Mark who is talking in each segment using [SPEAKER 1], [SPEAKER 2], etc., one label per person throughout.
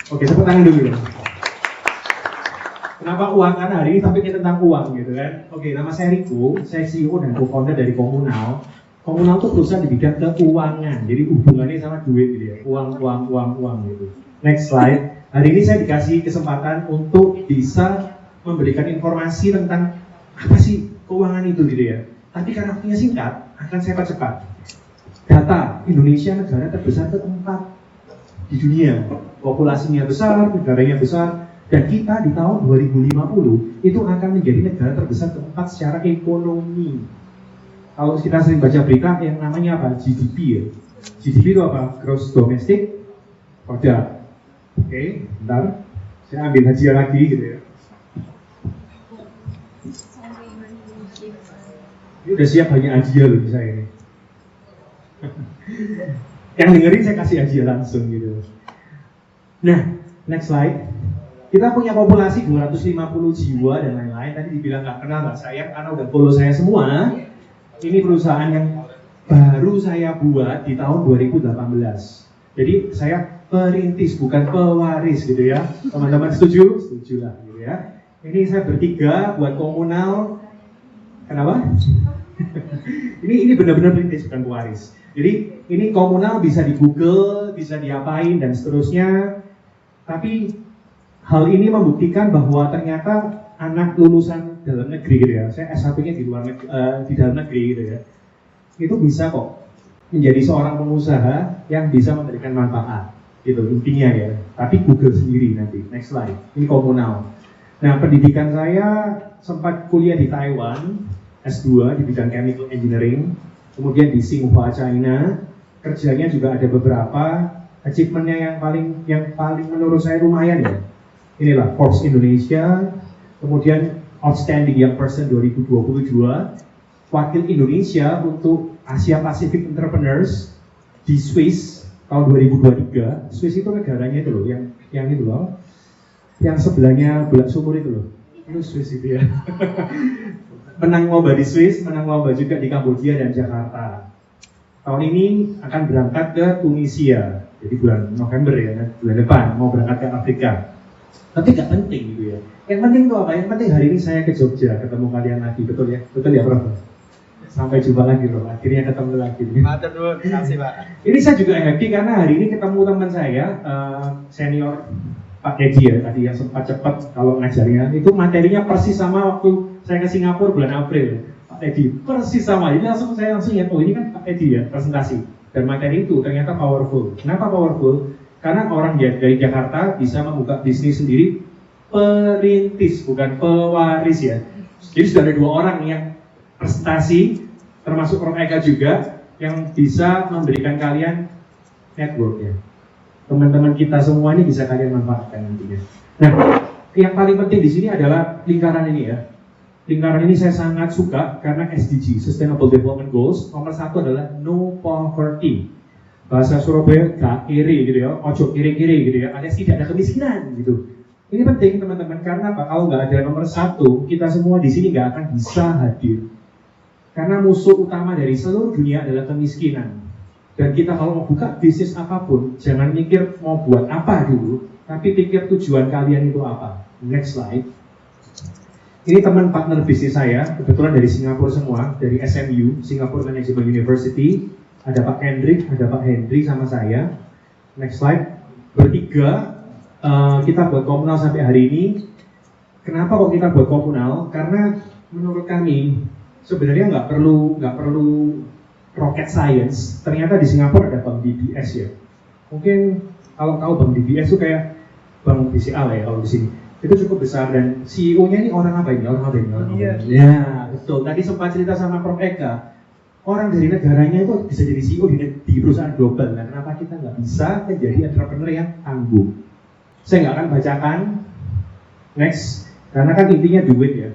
[SPEAKER 1] Oke, tepuk tangan dulu. Kenapa uang? Karena hari ini topiknya tentang uang gitu kan. Oke, nama saya Riko, saya CEO dan co-founder dari Komunal. Komunal itu perusahaan di bidang keuangan, jadi hubungannya sama duit gitu ya, uang gitu. Next slide. Hari ini saya dikasih kesempatan untuk bisa memberikan informasi tentang apa sih keuangan itu gitu ya. Tapi karena waktunya singkat, akan saya percepat. Data Indonesia negara terbesar keempat di dunia, populasinya besar, negaranya besar, dan kita di tahun 2050 itu akan menjadi negara terbesar keempat secara ekonomi. Kalau kita sering baca berita yang namanya apa? GDP ya. GDP itu apa? Gross Domestic Product. Oke, bentar. Saya ambil hadiah lagi gitu ya. Ini udah siap banyak hadiah loh bisa ini. Yang dengerin saya kasih hadiah langsung gitu. Nah, next slide. Kita punya populasi 250 jiwa dan lain-lain. Tadi dibilang nggak kenal, nggak sayang karena udah follow saya semua. Ini perusahaan yang baru saya buat di tahun 2018. Jadi saya perintis bukan pewaris gitu ya. Teman-teman setuju? Setuju lah gitu ya. Ini saya bertiga buat Komunal. Kenapa? ini benar-benar perintis bukan pewaris. Jadi ini Komunal bisa di Google, bisa diapain dan seterusnya. Tapi hal ini membuktikan bahwa ternyata anak lulusan dalam negeri gitu ya, saya S1-nya di dalam negeri gitu ya, itu bisa kok menjadi seorang pengusaha yang bisa memberikan manfaat gitu intinya ya. Tapi Google sendiri nanti. Next slide. Ini Komunal. Nah, pendidikan saya sempat kuliah di Taiwan, S2 di bidang Chemical Engineering, kemudian di Tsinghua, China. Kerjanya juga ada beberapa. Achievement-nya yang paling menurut saya lumayan ya. Inilah Forbes Indonesia, kemudian Outstanding Young Person 2022, wakil Indonesia untuk Asia Pacific Entrepreneurs di Swiss tahun 2023. Swiss itu negaranya itu loh, yang itu loh, yang sebelahnya bulan sumur itu loh. Itu Swiss itu ya. Menang lomba di Swiss, menang lomba juga di Kamboja dan Jakarta. Tahun ini akan berangkat ke Tunisia, jadi bulan November ya, bulan depan mau berangkat ke Afrika. Tapi nggak penting gitu ya. Yang penting itu apa? Yang penting hari ini saya ke Jogja, ketemu kalian lagi, betul ya? Betul ya, Prof? Sampai jumpa lagi, Prof. Akhirnya ketemu lagi.
[SPEAKER 2] Matur nuwun, terima kasih, Pak.
[SPEAKER 1] Ini saya juga happy karena hari ini ketemu teman saya, senior Pak Edi ya, tadi yang sempat cepat kalau ngajarnya. Itu materinya persis sama waktu saya ke Singapura bulan April. Pak Edi, persis sama. Jadi saya langsung ingat, oh ini kan Pak Edi ya, presentasi. Dan materi itu ternyata powerful. Kenapa powerful? Karena orang dari Jakarta bisa membuka bisnis sendiri, perintis bukan pewaris ya. Jadi sudah ada 2 orang yang presentasi, termasuk Prof Eka juga, yang bisa memberikan kalian network ya. Teman-teman kita semua ini bisa kalian manfaatkan nantinya. Nah, yang paling penting di sini adalah lingkaran ini ya. Lingkaran ini saya sangat suka karena SDG, Sustainable Development Goals, nomor 1 adalah no poverty. Bahasa Surabaya gak kiri gitu ya, ojo kiri-kiri gitu ya, alias tidak ada kemiskinan gitu. Ini penting teman-teman karena apa? Kalau nggak ada nomor 1, kita semua di sini nggak akan bisa hadir. Karena musuh utama dari seluruh dunia adalah kemiskinan. Dan kita kalau mau buka bisnis apapun, jangan mikir mau buat apa dulu, tapi pikir tujuan kalian itu apa. Next slide. Ini teman partner bisnis saya, kebetulan dari Singapura semua, dari SMU, Singapore Management University. Ada Pak Hendrik, ada Pak Hendri sama saya. Next slide. Bertiga, kita buat Komunal sampai hari ini. Kenapa kok kita buat Komunal? Karena menurut kami sebenarnya nggak perlu rocket science. Ternyata di Singapura ada Bank DBS ya. Mungkin kalau tahu Bank DBS itu kayak Bank BCA ya kalau di sini. Itu cukup besar dan CEO-nya ini orang apa ini?
[SPEAKER 2] Iya.
[SPEAKER 1] Ya, betul. Tadi sempat cerita sama Prof Eka. Orang dari negaranya itu bisa jadi CEO di perusahaan global. Nah, kenapa kita nggak bisa menjadi entrepreneur yang tangguh? Saya nggak akan bacakan. Next, karena kan intinya duit ya.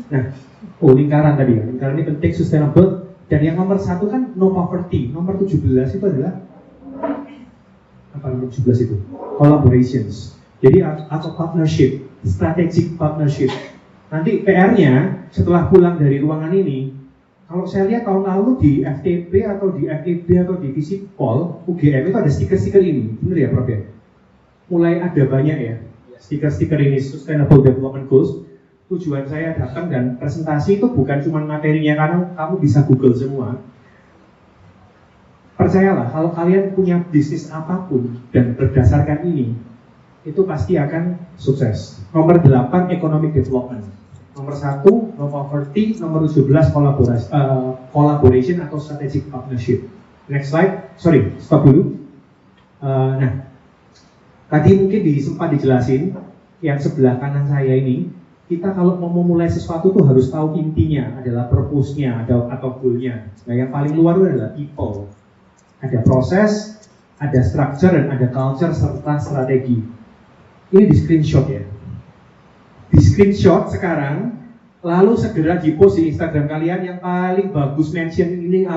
[SPEAKER 1] Nah, lingkaran tadi ya. Lingkaran ini penting, sustainable. Dan yang nomor 1 kan no poverty. Nomor 17 itu adalah apa nomor 17 itu? Collaborations. Jadi atau partnership, strategic partnership. Nanti PR-nya setelah pulang dari ruangan ini, kalau saya lihat tahun lalu di FTP atau di FEB atau di Visipol, UGM itu ada stiker-stiker ini, benar ya Prof ya? mulai ada banyak ya stiker-stiker ini Sustainable Development Goals. Tujuan saya datang dan presentasi itu bukan cuma materinya, karena kamu bisa Google semua. Percayalah, kalau kalian punya bisnis apapun dan berdasarkan ini, itu pasti akan sukses. Nomor 8, Economic Development. Nomor 1, No Poverty. Nomor 17, Collaboration atau Strategic Partnership. Next slide. Sorry, stop dulu. Nah, tadi mungkin sempat dijelasin, yang sebelah kanan saya ini, kita kalau mau memulai sesuatu tuh harus tahu intinya, adalah purpose-nya atau goal-nya. Nah, yang paling luar itu adalah people. Ada proses, ada structure, dan ada culture serta strategi. Ini di screenshot ya. Di screenshot sekarang, lalu segera di-post di Instagram kalian. Yang paling bagus mention ini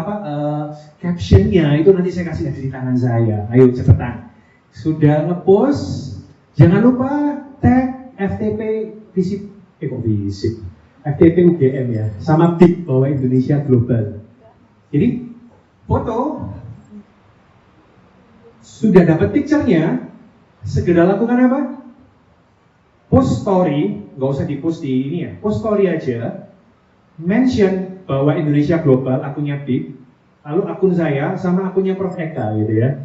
[SPEAKER 1] captionnya itu nanti saya kasih di tangan saya. Ayo cepetan. Sudah nge-post, jangan lupa tag FTP FTP UGM ya, sama BIG bahwa Indonesia global. Jadi foto, sudah dapat picture-nya, segera lakukan apa? Post story, nggak usah di-post di ini ya, post story aja, mention bahwa Indonesia global, akunnya BIG, lalu akun saya sama akunnya Prof Eka gitu ya.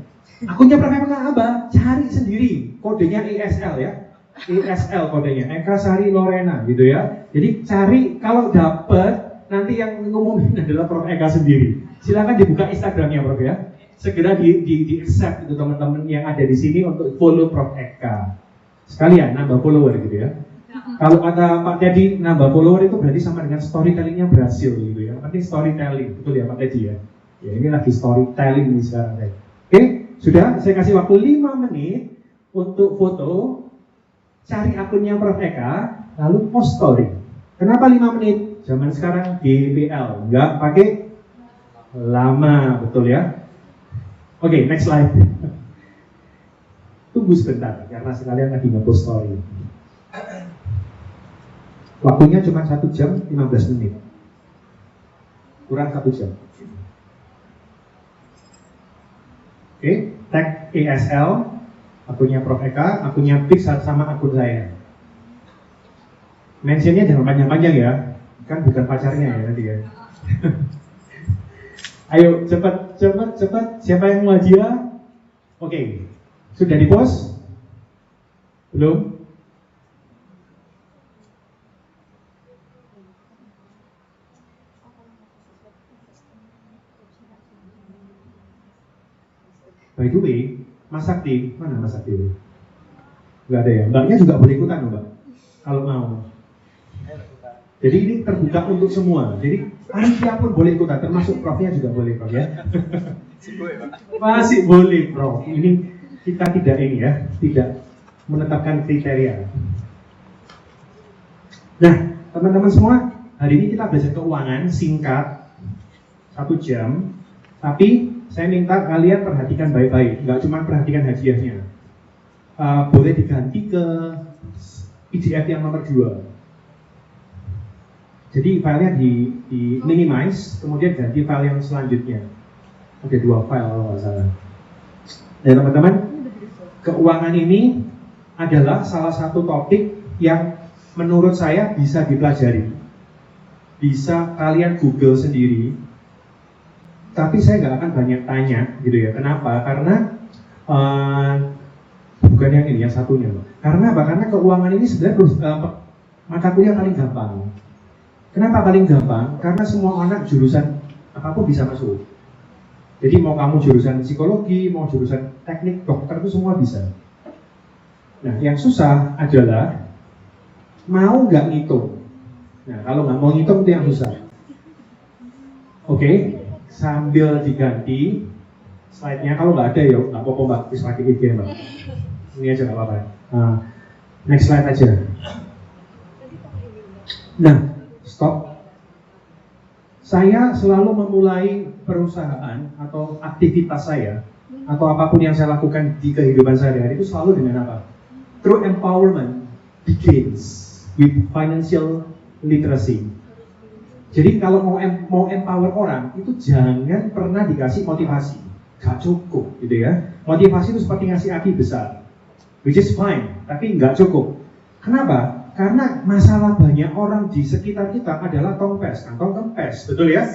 [SPEAKER 1] Akunnya Prof Eka apa? Cari sendiri, kodenya ESL ya. ESL kodenya, Eka Sari Lorena gitu ya. Jadi cari, kalau dapat nanti yang ngumumin adalah Prof Eka sendiri. Silakan dibuka Instagramnya Prof ya. Segera di accept itu teman-teman yang ada di sini untuk follow Prof Eka. Sekalian nambah follower gitu ya. Kalau kata Pak Teddy, nambah follower itu berarti sama dengan storytellingnya berhasil gitu ya. Penting storytelling, betul ya Pak Teddy ya. Ya ini lagi storytelling nih sekarang. Oke, sudah saya kasih waktu 5 menit untuk foto. Cari akunnya Prof Eka, lalu post story. Kenapa 5 menit? Zaman sekarang GPL, nggak pakai lama, betul ya? Oke, next slide. Tunggu sebentar, karena sekalian lagi nge-post story. Waktunya cuma 1 jam 15 menit. Kurang 1 jam. Oke, tag ESL, akunnya Prof Eka, akunnya BIG sama akun saya. Mentionnya jangan panjang-panjang ya, kan bukan pacarnya ya nanti ya. Ayo cepat. Siapa yang mau hadiah? Oke, sudah di post? Belum? By the way, Mas Sakti, mana Mas Sakti? Enggak ada ya? Mbaknya juga boleh ikutan Mbak, kalau mau. Jadi ini terbuka untuk semua. Jadi panitia pun boleh ikutan, termasuk Profnya juga boleh Prof ya. Masih boleh Prof. Ini kita tidak ini ya, tidak menetapkan kriteria. Nah, teman-teman semua, hari ini kita belajar keuangan singkat 1 jam, tapi saya minta kalian perhatikan baik-baik, nggak cuma perhatikan hadiahnya. Boleh diganti ke PDF yang nomor 2. Jadi filenya di minimize, kemudian ganti file yang selanjutnya. Ada 2 file kalau nggak salah. Ya teman-teman, keuangan ini adalah salah satu topik yang menurut saya bisa dipelajari. Bisa kalian Google sendiri. Tapi saya nggak akan banyak tanya gitu ya. Kenapa? Karena bukan yang ini, yang satunya. Karena apa? Karena keuangan ini sebenarnya mata kuliah paling gampang. Kenapa paling gampang? Karena semua anak jurusan apapun bisa masuk. Jadi mau kamu jurusan psikologi, mau jurusan teknik, dokter itu semua bisa. Nah, yang susah adalah mau nggak ngitung. Nah, kalau nggak mau ngitung itu yang susah. Oke. Sambil diganti slide-nya, kalau nggak ada ya nggak apa-apa Mbak, bisa pakai IG Mbak. Ini aja nggak apa-apa. Next slide aja. Nah, stop. Saya selalu memulai perusahaan atau aktivitas saya atau apapun yang saya lakukan di kehidupan sehari-hari itu selalu dengan apa? True empowerment begins with financial literacy. Jadi kalau mau empower orang itu jangan pernah dikasih motivasi, gak cukup gitu ya. Motivasi itu seperti ngasih aki besar. which is fine, tapi nggak cukup. Kenapa? Karena masalah banyak orang di sekitar kita adalah tongpes, kantong kempes, betul ya?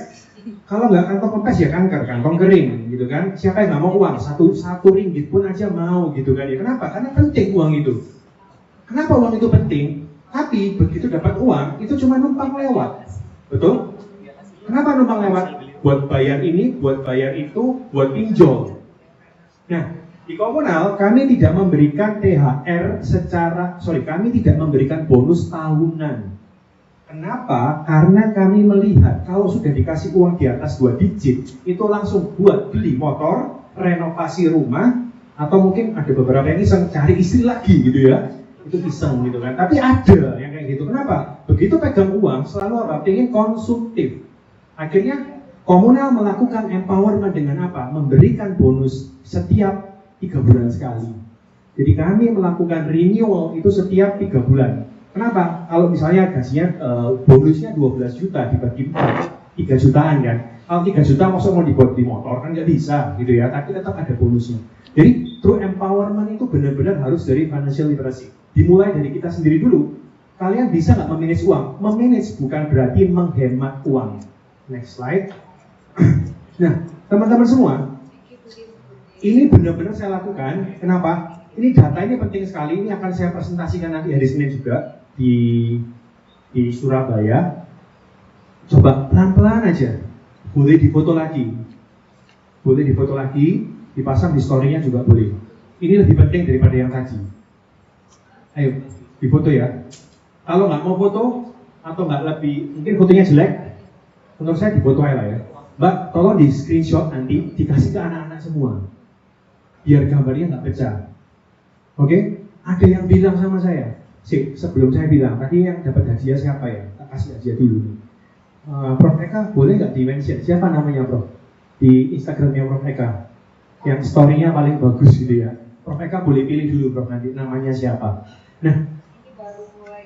[SPEAKER 1] Kalau nggak kantong kempes ya kanker, kantong kering, gitu kan? Siapa yang nggak mau uang? Satu ringgit pun aja mau, gitu kan? Ya kenapa? Karena penting uang itu. Kenapa uang itu penting? Tapi begitu dapat uang, itu cuma numpang lewat, betul? Kenapa numpang lewat? Buat bayar ini, buat bayar itu, buat pinjol. Nah, di komunal kami tidak memberikan THR kami tidak memberikan bonus tahunan. Kenapa? Karena kami melihat kalau sudah dikasih uang di atas 2 digit, itu langsung buat beli motor, renovasi rumah, atau mungkin ada beberapa yang iseng cari istri lagi gitu ya. Itu iseng gitu kan. Tapi ada yang kayak gitu. Kenapa? Begitu pegang uang selalu ingin konsumtif. Akhirnya komunal melakukan empowerment dengan apa? Memberikan bonus setiap 3 bulan sekali. Jadi kami melakukan renewal itu setiap 3 bulan. Kenapa? Kalau misalnya gajinya bonusnya 12 juta dibagi 4, 3 jutaan kan. Kalau 3 juta maksudnya mau dibuat di motor kan nggak bisa gitu ya. Tapi tetap ada bonusnya. Jadi true empowerment itu benar-benar harus dari financial literacy. Dimulai dari kita sendiri dulu. Kalian bisa nggak memanage uang? Memanage bukan berarti menghemat uang. Next slide. Nah, teman-teman semua, ini benar-benar saya lakukan. Kenapa? Ini data ini penting sekali. Ini akan saya presentasikan nanti hari Senin juga di Surabaya. Coba pelan-pelan aja. Boleh difoto lagi. Boleh difoto lagi. Dipasang di story-nya juga boleh. Ini lebih penting daripada yang tadi. Ayo, difoto ya. Kalau nggak mau foto atau nggak lebih, mungkin fotonya jelek, menurut saya difoto aja lah ya. Mbak, tolong di screenshot nanti dikasih ke anak-anak semua. Biar gambarnya nggak pecah. Oke? Ada yang bilang sama saya, sebelum saya bilang, tadi yang dapat hadiah siapa ya? Tak kasih hadiah dulu. Prof Eka, boleh nggak di-mention? Siapa namanya Prof? Di Instagramnya Prof Eka. Yang story-nya paling bagus gitu ya. Prof Eka boleh pilih dulu Prof, nanti namanya siapa. Nah,
[SPEAKER 3] ini baru mulai.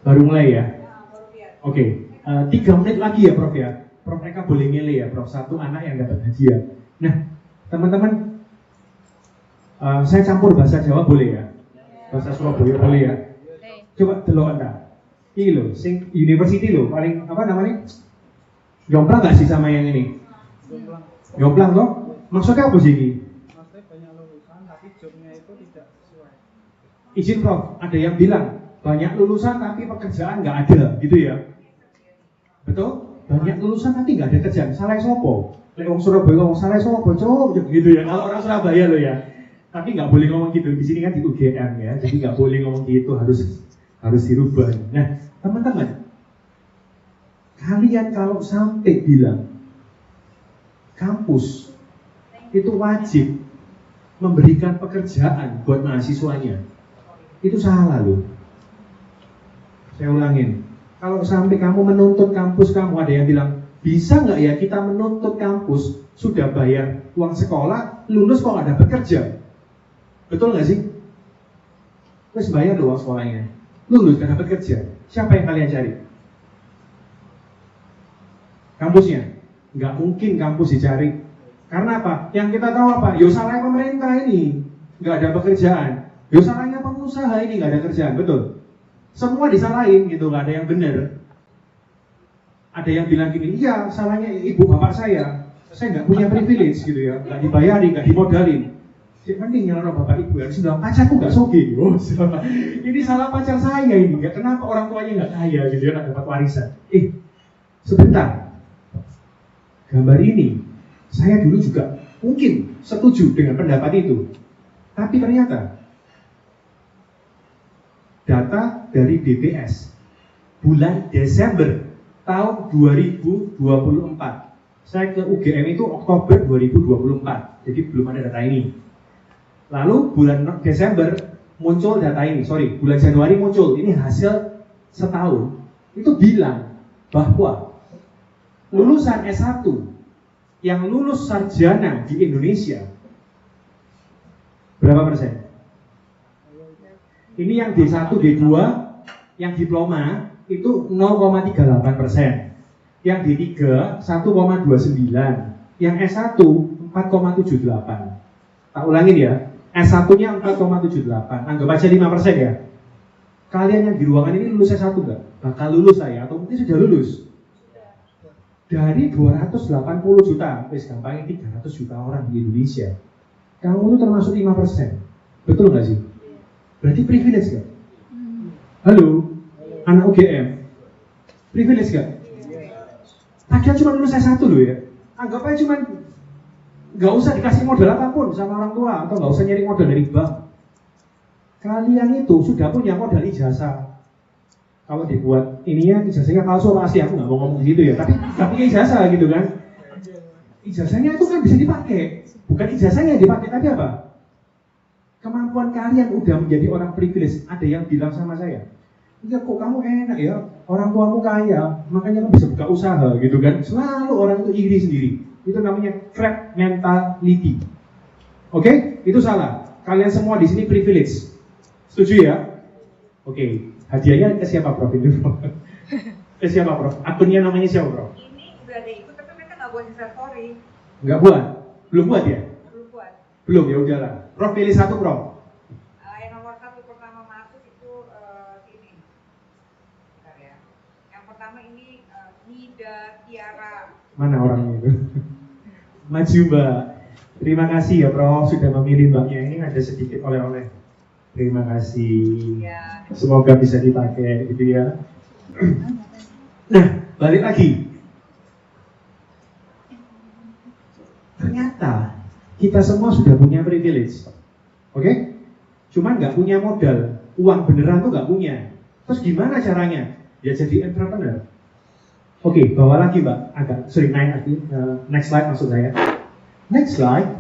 [SPEAKER 1] Baru mulai ya?
[SPEAKER 3] Nah, baru lihat.
[SPEAKER 1] Oke, 3 menit lagi ya Prof ya. Prof Eka boleh milih ya Prof, satu anak yang dapat hadiah. Nah, teman-teman, saya campur bahasa Jawa boleh ya? Bahasa Surabaya boleh ya? Coba delok anda. Ini loh, sing university loh, paling apa namanya? Jomplang nggak sih sama yang ini? Jomplang toh? Maksudnya apa sih ini?
[SPEAKER 2] Maksudnya banyak lulusan tapi jobnya itu tidak sesuai.
[SPEAKER 1] Izin Prof, ada yang bilang banyak lulusan tapi pekerjaan nggak ada, gitu ya? Betul? Banyak lulusan tapi nggak ada kerjaan. Salah sopo? Lewong Surabaya ngomong salah sopo, cok, gitu ya. Kalau orang Surabaya loh ya. Tapi nggak boleh ngomong gitu. Di sini kan di UGM ya, jadi nggak boleh ngomong gitu. Harus dirubah. Nah, teman-teman, kalian kalau sampai bilang kampus itu wajib memberikan pekerjaan buat mahasiswanya, itu salah loh. Saya ulangin. Kalau sampai kamu menuntut kampus kamu, ada yang bilang, bisa nggak ya kita menuntut kampus sudah bayar uang sekolah, lulus kok nggak dapat kerja? Betul nggak sih? Terus bayar loh uang sekolahnya, lulus nggak dapat kerja. Siapa yang kalian cari? Kampusnya? Nggak mungkin kampus dicari. Karena apa? Yang kita tahu apa? Yo salahnya pemerintah ini nggak ada pekerjaan. Yo salahnya pengusaha ini nggak ada kerjaan, betul? Semua disalahin gitu, nggak ada yang benar. Ada yang bilang gini, iya salahnya ibu bapak saya nggak punya privilege gitu ya, nggak dibayari, nggak dimodalin. Jadi mending nyalain bapak ibu yang sudah pacarku nggak soge, oh, ini salah pacar saya ini, ya kenapa orang tuanya nggak kaya gitu ya, nggak dapat warisan. Sebentar, gambar ini saya dulu juga mungkin setuju dengan pendapat itu, tapi ternyata data dari BPS bulan Desember tahun 2024. Saya ke UGM itu Oktober 2024, jadi belum ada data ini. Lalu bulan Desember muncul data ini, bulan Januari muncul, ini hasil setahun. Itu bilang bahwa lulusan S1 yang lulus sarjana di Indonesia berapa persen? Ini yang D1, D2, yang diploma itu 0,38%. Yang D3 1,29, yang S1 4,78. Tak ulangin ya, S1-nya 4,78, anggap aja 5% ya. Kalian yang di ruangan ini lulus S1 nggak? Bakal lulus saya, atau mungkin sudah lulus. Dari 280 juta, gampangnya 300 juta orang di Indonesia, kamu itu termasuk 5%. Betul nggak sih? Berarti privilege nggak? Halo, anak UGM, privilege nggak? Padahal cuma lulus S1 loh ya. Anggap aja cuma nggak usah dikasih modal apapun sama orang tua, atau nggak usah nyari modal dari bank. Kalian itu sudah punya modal ijazah. Kalau dibuat ininya ijazahnya palsu apa asli, aku nggak mau ngomong gitu ya. Tapi ijazah gitu kan. Ijazahnya itu kan bisa dipakai. Bukan ijazahnya yang dipakai, tapi apa? Kemampuan kalian udah menjadi orang privilege. Ada yang bilang sama saya, iya kok kamu enak ya, orang tuamu kaya, makanya kamu bisa buka usaha gitu kan. Selalu orang itu iri sendiri. Itu namanya crab mentality. Oke? Itu salah. Kalian semua di sini privilege. Setuju ya? Oke. Hadiahnya ke siapa Prof? Ke siapa Prof? Akunnya namanya siapa Prof?
[SPEAKER 3] Ini udah ada ikut, tapi mereka nggak buat user story.
[SPEAKER 1] Nggak buat? Belum buat ya?
[SPEAKER 3] Belum buat.
[SPEAKER 1] Belum, ya udahlah. Prof pilih satu Prof.
[SPEAKER 3] Yang nomor 1 pertama masuk itu ini. Bentar ya. Yang pertama ini Nida Tiara.
[SPEAKER 1] Mana orangnya itu? Maju Mbak. Terima kasih ya Prof sudah memilih Mbaknya. Ini ada sedikit oleh-oleh. Terima kasih.
[SPEAKER 3] Ya.
[SPEAKER 1] Semoga bisa dipakai gitu ya. Nah, balik lagi. Ternyata kita semua sudah punya privilege. Oke? Cuman nggak punya modal. Uang beneran tuh nggak punya. Terus gimana caranya? Ya jadi entrepreneur. Oke, bawa lagi Mbak. Naik lagi. Next slide maksud saya. Next slide.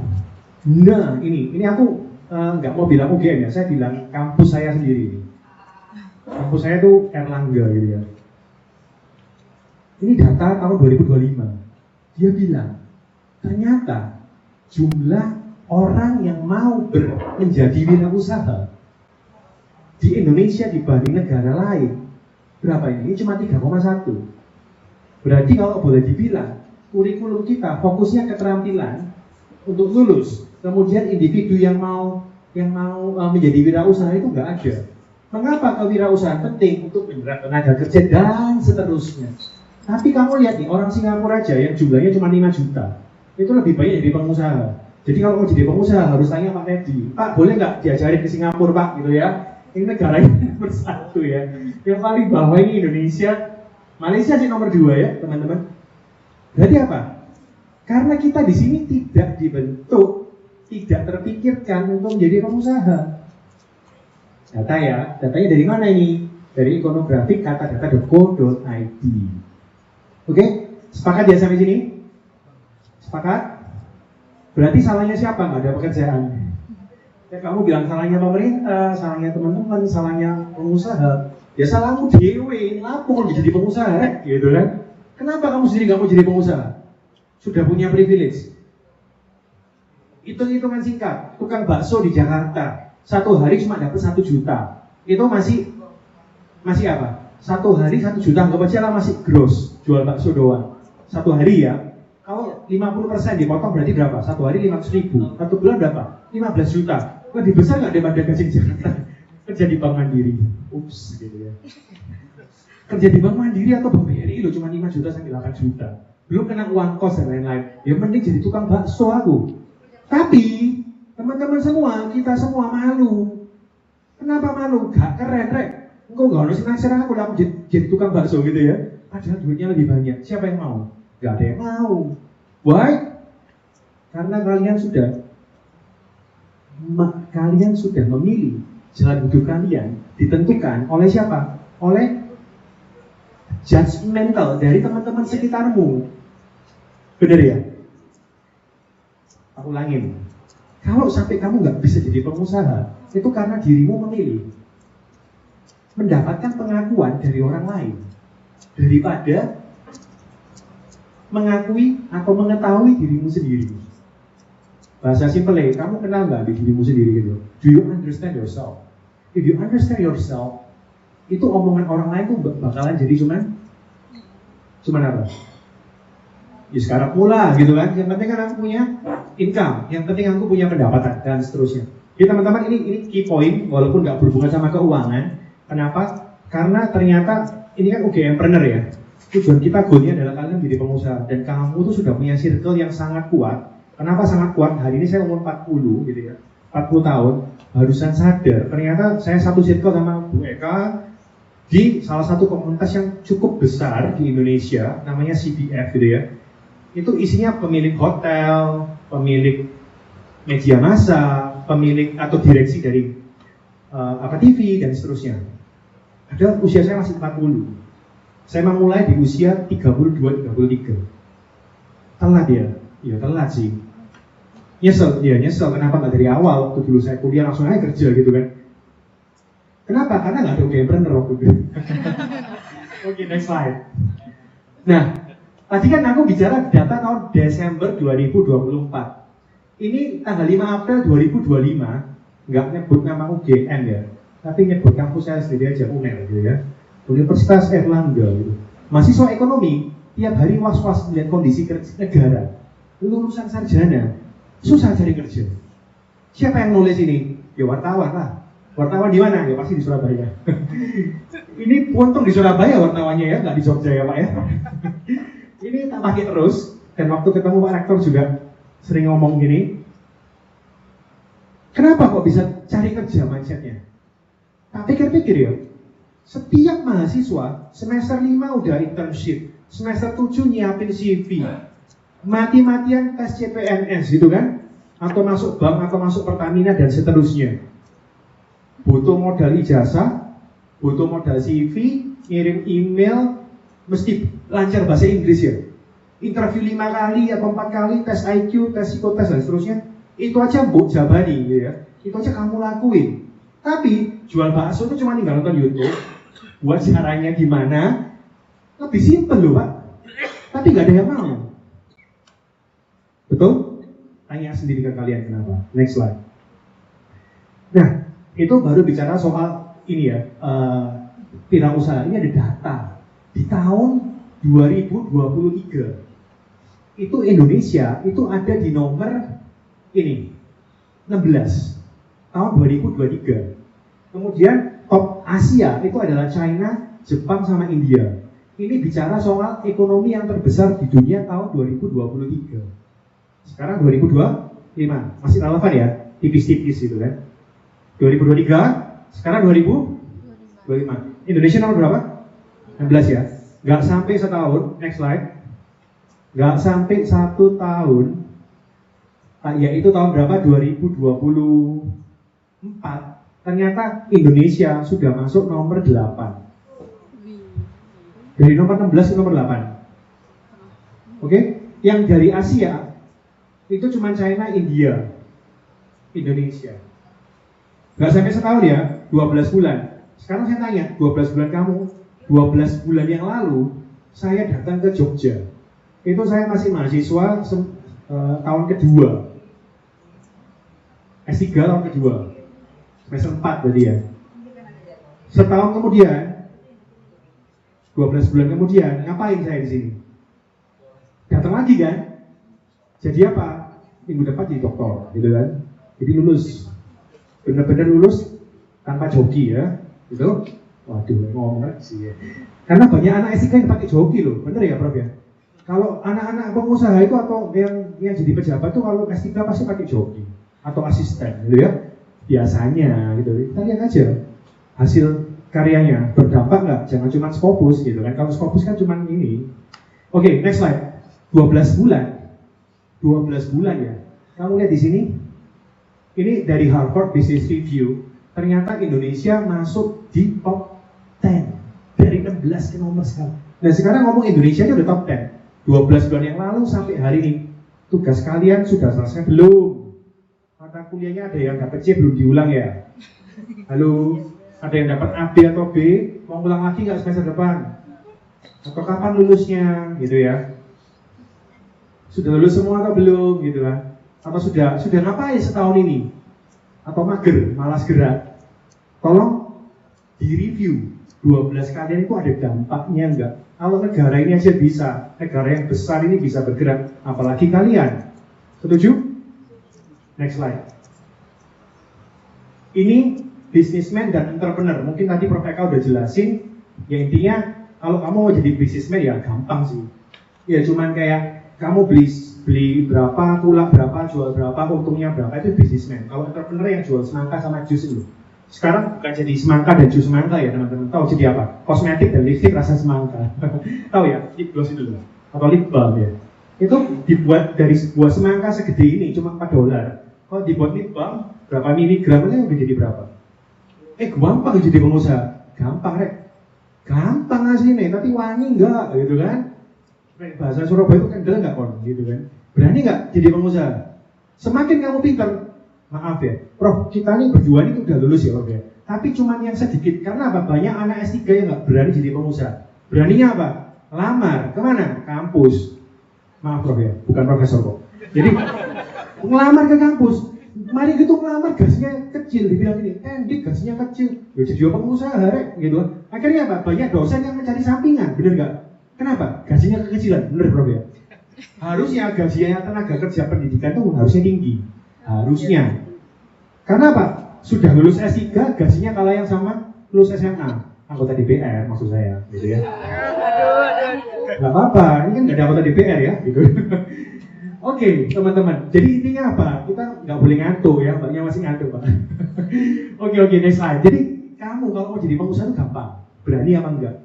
[SPEAKER 1] Nah, ini aku nggak mau bilang UGM ya, saya bilang kampus saya sendiri. Kampus saya tuh Erlangga gitu ya. Ini data tahun 2025. Dia bilang, ternyata jumlah orang yang mau menjadi wirausaha di Indonesia dibanding negara lain, berapa ini? Ini cuma 3,1. Berarti kalau boleh dibilang, kurikulum kita fokusnya keterampilan untuk lulus. Kemudian individu yang mau menjadi wirausaha itu nggak ada. Mengapa kewirausahaan penting untuk menyerap tenaga kerja dan seterusnya? Tapi kamu lihat nih, orang Singapura aja yang jumlahnya cuma 5 juta, itu lebih banyak jadi pengusaha. Jadi kalau mau jadi pengusaha harus tanya Pak Teddy, Pak boleh nggak diajarin ke Singapura Pak gitu ya? Ini negaranya nomor 1 ya. Yang paling bawah ini Indonesia, Malaysia sih nomor 2 ya teman-teman. Berarti apa? Karena kita di sini tidak dibentuk, tidak terpikirkan untuk menjadi pengusaha. Datanya dari mana ini? Dari ikonografik katadata.co.id. Oke, sepakat ya sampai sini? Sepakat? Berarti salahnya siapa? Nggak ada pekerjaan. Ya kamu bilang salahnya pemerintah, salahnya teman-teman, salahnya pengusaha. Ya salahmu dewe, lapor jadi pengusaha, gitu kan? Kenapa kamu sendiri nggak mau jadi pengusaha? Sudah punya privilege. Hitung-hitungan singkat, tukang bakso di Jakarta satu hari cuma dapat 1 juta. Itu masih apa? Satu hari 1 juta, anggap aja lah masih gross, jual bakso doang. Satu hari ya, kalau 50% dipotong berarti berapa? Satu hari 500.000, satu bulan berapa? 15 juta. Lebih besar nggak daripada gaji Jakarta? Kerja di Bank Mandiri. Ups, gitu ya. Kerja di Bank Mandiri atau Bank BRI lo cuma 5 juta sampai 8 juta. Belum kena uang kos dan lain-lain. Ya mending jadi tukang bakso aku. Tapi teman-teman semua, kita semua malu. Kenapa malu? Gak keren, Rek. Engkau gak harus naksir aku lah jadi tukang bakso gitu ya. Padahal duitnya lebih banyak. Siapa yang mau? Gak ada yang mau. Why? Karena kalian sudah memilih jalan hidup kalian ditentukan oleh siapa? Oleh judgmental dari teman-teman sekitarmu. Benar ya? Aku ulangin. Kalau sampai kamu nggak bisa jadi pengusaha, itu karena dirimu memilih mendapatkan pengakuan dari orang lain daripada mengakui atau mengetahui dirimu sendiri. Bahasa simple, kamu kenal nggak dirimu sendiri gitu? Do you understand yourself? If you understand yourself, itu omongan orang lain tuh bakalan jadi cuman apa? Ya sekarang pula gitu kan. Yang penting kan aku punya income, yang penting aku punya pendapatan dan seterusnya. Jadi teman-teman ini key point, walaupun nggak berhubungan sama keuangan. Kenapa? Karena ternyata ini kan UGMpreneur ya. Tujuan kita goalnya adalah kalian menjadi pengusaha dan kamu tuh sudah punya circle yang sangat kuat. Kenapa sangat kuat? Hari ini saya umur 40 gitu ya, 40 tahun. Barusan sadar, ternyata saya satu circle sama Bu Eka di salah satu komunitas yang cukup besar di Indonesia, namanya CBF gitu ya. Itu isinya pemilik hotel, pemilik media massa, pemilik atau direksi dari TV dan seterusnya. Ada usia saya masih 40. Saya memulai di usia 32-33. Telat ya? Ya telat sih. Nyesel. Kenapa nggak dari awal? Waktu dulu saya kuliah langsung aja kerja gitu kan. Kenapa? Karena nggak ada UGMpreneur waktu itu. Oke, next slide. Nah, tadi kan aku bicara data tahun Desember 2024. Ini tanggal 5 April 2025, nggak nyebut nama UGM ya, tapi nyebut kampus saya sendiri aja, UNER gitu ya, Universitas Erlangga gitu. Mahasiswa ekonomi tiap hari was-was melihat kondisi negara. Lulusan sarjana susah cari kerja. Siapa yang nulis ini? Ya wartawan lah. Wartawan di mana? Ya pasti di Surabaya. Ini untung di Surabaya wartawannya ya, nggak di Jogja ya Pak ya. Ini tak pakai terus. Dan waktu ketemu Pak Rektor juga sering ngomong gini, kenapa kok bisa cari kerja mindsetnya? Tak pikir-pikir ya, setiap mahasiswa semester 5 udah internship, semester 7 nyiapin CV, mati-matian tes CPNS gitu kan, atau masuk bank, atau masuk Pertamina dan seterusnya. Butuh modal ijazah, butuh modal CV, ngirim email, mesti lancar bahasa Inggris ya. Interview 5 kali atau 4 kali, tes IQ, tes psikotes dan seterusnya. Itu aja mbok jabani gitu ya. Itu aja kamu lakuin. Tapi jual bakso itu cuma tinggal nonton YouTube. Buat caranya gimana? Lebih simpel loh Pak. Tapi nggak ada yang mau. Betul? Tanya sendiri ke kalian kenapa. Next slide. Nah, itu baru bicara soal ini ya, wirausaha. Ini ada data di tahun 2023. Itu Indonesia itu ada di nomor ini 16 tahun 2023. Kemudian top Asia itu adalah China, Jepang sama India. Ini bicara soal ekonomi yang terbesar di dunia tahun 2023. Sekarang 2025 masih relevan ya, tipis-tipis gitu kan. 2023, sekarang 2025. Indonesia nomor berapa? 16 ya. Nggak sampai setahun, next slide. Nggak sampai 1 tahun, yaitu tahun berapa? 2024. Ternyata Indonesia sudah masuk nomor 8. Dari nomor 16 ke nomor 8. Oke? Yang dari Asia itu cuma China, India, Indonesia. Nggak sampai setahun ya, 12 bulan. Sekarang saya tanya, 12 bulan kamu, 12 bulan yang lalu saya datang ke Jogja. Itu saya masih mahasiswa tahun kedua, S3 tahun kedua, semester 4 berarti ya. Setahun kemudian, 12 bulan kemudian, ngapain saya di sini? Datang lagi kan? Jadi apa? Minggu depan jadi doktor, gitu kan? Jadi lulus, benar-benar lulus tanpa joki ya, gitu. Waduh, ngomong lagi sih ya. Karena banyak anak S3 yang pakai joki loh, bener ya Prof ya? Kalau anak-anak pengusaha itu atau yang jadi pejabat tuh kalau S3 pasti pakai joki atau asisten gitu ya. Biasanya gitu. Kita lihat aja hasil karyanya berdampak nggak? Jangan cuma Scopus gitu kan. Kalau Scopus kan cuma ini. Oke, next slide. 12 bulan. 12 bulan ya. Kamu lihat di sini. Ini dari Harvard Business Review. Ternyata Indonesia masuk di top 10 dari 16 ke nomor 1. Nah sekarang ngomong Indonesia aja udah top 10. 12 bulan yang lalu sampai hari ini, tugas kalian sudah selesai belum? Mata kuliahnya ada yang dapat C belum diulang ya? Halo, ada yang dapat A, B atau B? Mau ulang lagi nggak semester depan? Atau kapan lulusnya? Gitu ya? Sudah lulus semua atau belum? Gitu kan? Atau sudah ngapain setahun ini? Atau mager, malas gerak? Tolong di-review 12 kalian itu ada dampaknya enggak? Kalau negara ini aja bisa, negara yang besar ini bisa bergerak, apalagi kalian. Setuju? Next slide. Ini businessman dan entrepreneur. Mungkin tadi Prof Eka udah jelasin. Ya intinya kalau kamu mau jadi businessman ya gampang sih. Ya cuman kayak kamu beli berapa, pula berapa, jual berapa, untungnya berapa, itu businessman. Kalau entrepreneur yang jual semangka sama jus itu. Sekarang bukan jadi semangka dan jus semangka ya teman-teman. Tahu jadi apa? Kosmetik dan lipstick rasa semangka. Tahu ya? Lip gloss itu loh. Atau lip balm ya. Itu dibuat dari sebuah semangka segede ini cuma $4. Kalau dibuat lip balm berapa miligram aja udah jadi berapa? Gampang jadi pengusaha. Gampang rek. Gampang aslinya, tapi wani enggak gitu kan? Bahasa Surabaya itu kendel enggak kon gitu kan? Berani enggak jadi pengusaha? Semakin kamu pintar, maaf ya, Prof, kita ini berdua ini udah lulus ya Prof ya. Tapi cuman yang sedikit, karena apa? Banyak anak S3 yang enggak berani jadi pengusaha. Beraninya apa? Lamar, kemana? Kampus. Maaf Prof ya, bukan profesor kok. Jadi, ngelamar ke kampus. Mari gitu ngelamar gajinya kecil, dibilang ini, Dik gajinya kecil, ya jadi pengusaha rek gitu. Akhirnya apa? Banyak dosen yang mencari sampingan, bener nggak? Kenapa? Gajinya kekecilan, bener Prof ya? Harusnya gajinya tenaga kerja pendidikan itu harusnya tinggi, harusnya. Karena apa? Sudah lulus S3, gajinya kalah yang sama lulus SMA, anggota DPR maksud saya, gitu ya. Gak apa-apa, ini kan nggak ada anggota DPR ya, gitu. Oke, teman-teman. Jadi intinya apa? Kita nggak boleh ngantuk ya, mbaknya masih ngantuk Pak. Oke, next slide. Jadi kamu kalau mau jadi pengusaha itu gampang. Berani apa enggak?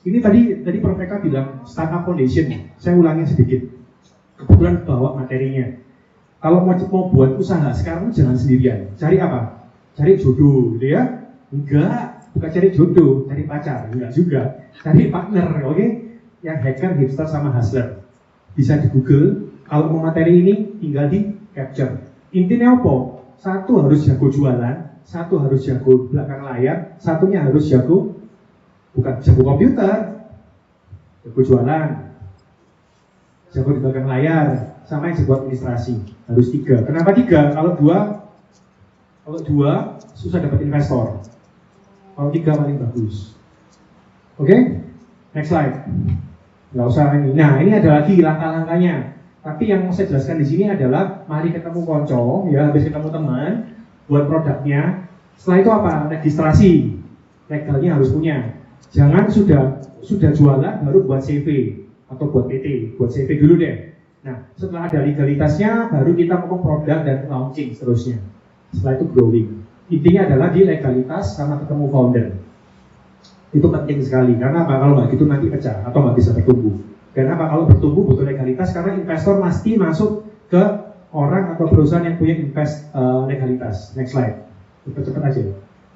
[SPEAKER 1] Ini tadi Prof Eka bilang startup foundation. Saya ulangin sedikit. Kebetulan bawa materinya. Kalau mau buat usaha sekarang jangan sendirian. Cari apa? Cari jodoh, gitu ya? Enggak, bukan cari jodoh, cari pacar. Enggak juga. Cari partner, oke? Yang hacker, hipster, sama hustler. Bisa di Google, kalau mau materi ini tinggal di capture. Intinya apa? Satu harus jago jualan, satu harus jago belakang layar, satunya harus jago bukan jago komputer, jago jualan, jago di belakang layar, sama yang jago administrasi. Harus 3. Kenapa 3? Kalau dua susah dapat investor. Kalau 3 paling bagus. Oke? Next slide. Nggak usah ini. Nah, ini ada lagi langkah-langkahnya. Tapi yang mau saya jelaskan di sini adalah mari ketemu konco, ya, habis ketemu teman, buat produknya. Setelah itu apa? Registrasi. Legalnya harus punya. Jangan sudah jualan baru buat CV atau buat PT, buat CV dulu deh. Nah, setelah ada legalitasnya, baru kita ngomong produk dan launching seterusnya. Setelah itu growing. Intinya adalah di legalitas sama ketemu founder. Itu penting sekali, karena apa? Kalau nggak gitu nanti pecah atau nggak bisa bertumbuh. Karena apa? Kalau bertumbuh butuh legalitas, karena investor pasti masuk ke orang atau perusahaan yang punya legalitas. Next slide, cepet-cepet aja.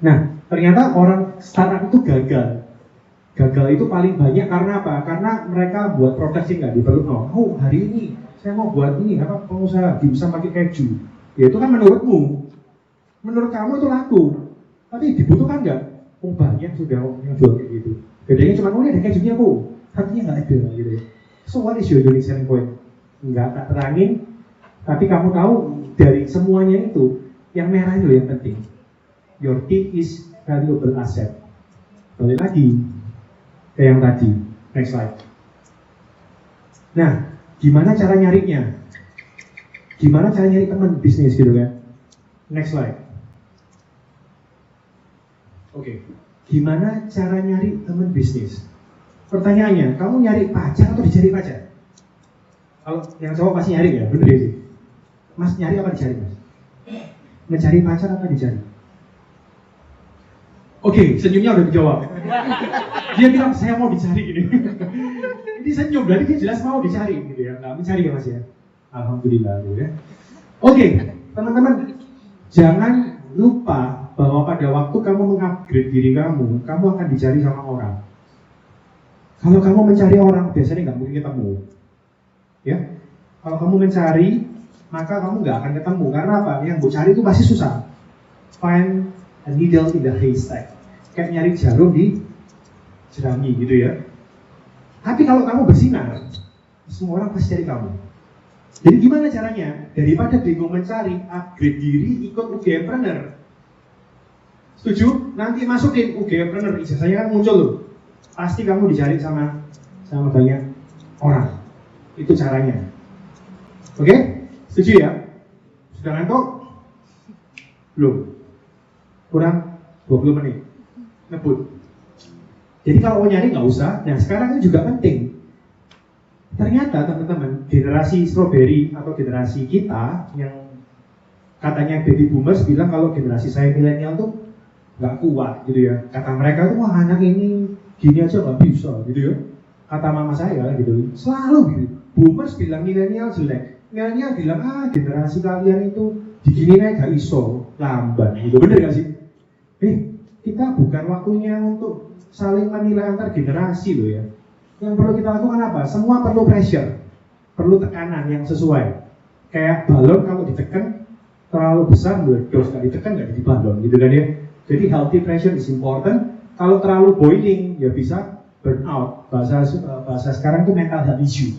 [SPEAKER 1] Nah, ternyata orang startup itu gagal. Gagal itu paling banyak karena apa? Karena mereka buat produk sih nggak diperlukan. Oh, hari ini saya mau buat ini, apa pengusaha bisa pakai keju. Ya itu kan menurutmu, menurut kamu itu laku, tapi dibutuhkan nggak? Banyak sudah yang jual kayak gitu. Bedanya cuma ini ada kejunya kok, hatinya nggak ada gitu. So what is your unique selling point? Nggak tak terangin, tapi kamu tahu dari semuanya itu yang merah itu yang penting. Your team is valuable asset. Balik lagi ke yang tadi. Next slide. Nah, gimana cara nyarinya? Gimana cara nyari teman bisnis gitu kan? Next slide. Oke, gimana cara nyari teman bisnis? Pertanyaannya, kamu nyari pacar atau dicari pacar? Kalau yang cowok pasti nyari ya, bener ya sih? Mas nyari apa dicari mas? Mencari pacar apa dicari? Oke, senyumnya udah dijawab. Dia bilang saya mau dicari gini. Ini senyum, berarti dia jelas mau dicari gitu ya, nggak mencari ya mas ya? Alhamdulillah gitu ya. Oke, teman-teman, jangan lupa bahwa pada waktu kamu mengupgrade diri kamu akan dicari sama orang. Kalau kamu mencari orang, biasanya nggak mungkin ketemu. Ya, kalau kamu mencari, maka kamu nggak akan ketemu. Karena apa? Yang gue cari itu pasti susah. Find a needle in the haystack. Kayak nyari jarum di jerami gitu ya. Tapi kalau kamu bersinar, semua orang pasti cari kamu. Jadi gimana caranya? Daripada bingung mencari, upgrade diri, ikut UGMpreneur. Setuju? Nanti masukin UGMpreneur, ijazahnya kan muncul loh. Pasti kamu dicari sama banyak orang. Itu caranya. Oke? Setuju ya? Sudah ngantuk? Belum? kurang 20 menit ngebut. Jadi kalau mau nyari nggak usah. Nah sekarang itu juga penting. Ternyata teman-teman, generasi strawberry atau generasi kita yang katanya baby boomers bilang kalau generasi saya milenial tuh nggak kuat gitu ya. Kata mereka tuh wah anak ini gini aja nggak bisa gitu ya. Kata mama saya gitu, selalu gitu. Boomers bilang milenial jelek, milenial bilang generasi kalian itu diginiin gak iso, lamban gitu. Bener gak sih? Kita bukan waktunya untuk saling menilai antar generasi loh ya. Yang perlu kita lakukan apa? Semua perlu pressure, perlu tekanan yang sesuai. Kayak balon kalau ditekan terlalu besar meledos, nggak ditekan nggak jadi balon gitu kan ya. Jadi healthy pressure is important. Kalau terlalu boiling ya bisa burn out. Bahasa sekarang itu mental health issue.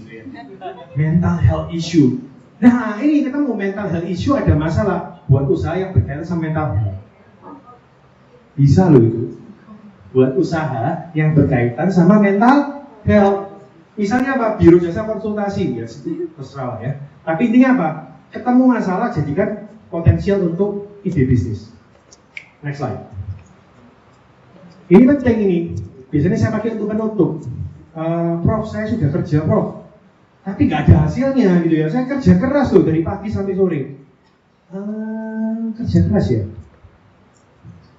[SPEAKER 1] Mental health issue. Nah ini kita mau mental health issue ada masalah buat usaha yang berkaitan sama mental health. Bisa loh itu. Buat usaha yang berkaitan sama mental health. Misalnya apa? Biro jasa konsultasi ya, terserah lah ya. Tapi intinya apa? Ketemu masalah jadikan potensial untuk ide bisnis. Next slide. Ini penting ini. Biasanya saya pakai untuk penutup. Prof, saya sudah kerja, Prof. Tapi nggak ada hasilnya gitu ya. Saya kerja keras loh dari pagi sampai sore. Kerja keras ya.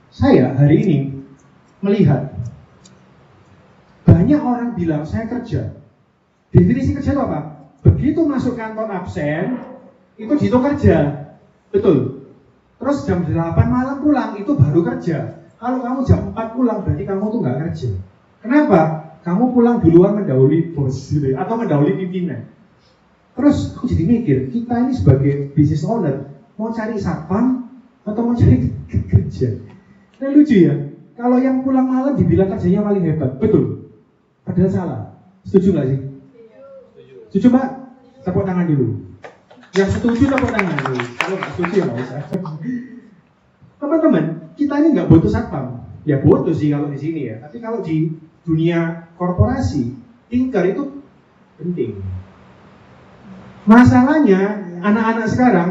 [SPEAKER 1] Saya hari ini melihat banyak orang bilang saya kerja. Definisi kerja itu apa? Begitu masuk kantor absen, itu dihitung kerja. Betul. Terus jam 8 malam pulang, itu baru kerja. Kalau kamu jam 4 pulang, berarti kamu tuh nggak kerja. Kenapa? Kamu pulang duluan mendahului bos gitu ya, atau mendahului pimpinan. Terus aku jadi mikir, kita ini sebagai business owner mau cari satpam atau mau cari kerja? Nah lucu ya, kalau yang pulang malam dibilang kerjanya paling hebat, betul? Padahal salah. Setuju nggak sih? Setuju Mbak? Tepuk tangan dulu. Yang setuju tepuk tangan dulu. Kalau nggak setuju ya nggak usah. Teman-teman, kita ini nggak butuh satpam. Ya butuh sih kalau di sini ya. Tapi kalau di dunia korporasi, thinker itu penting. Masalahnya anak-anak sekarang,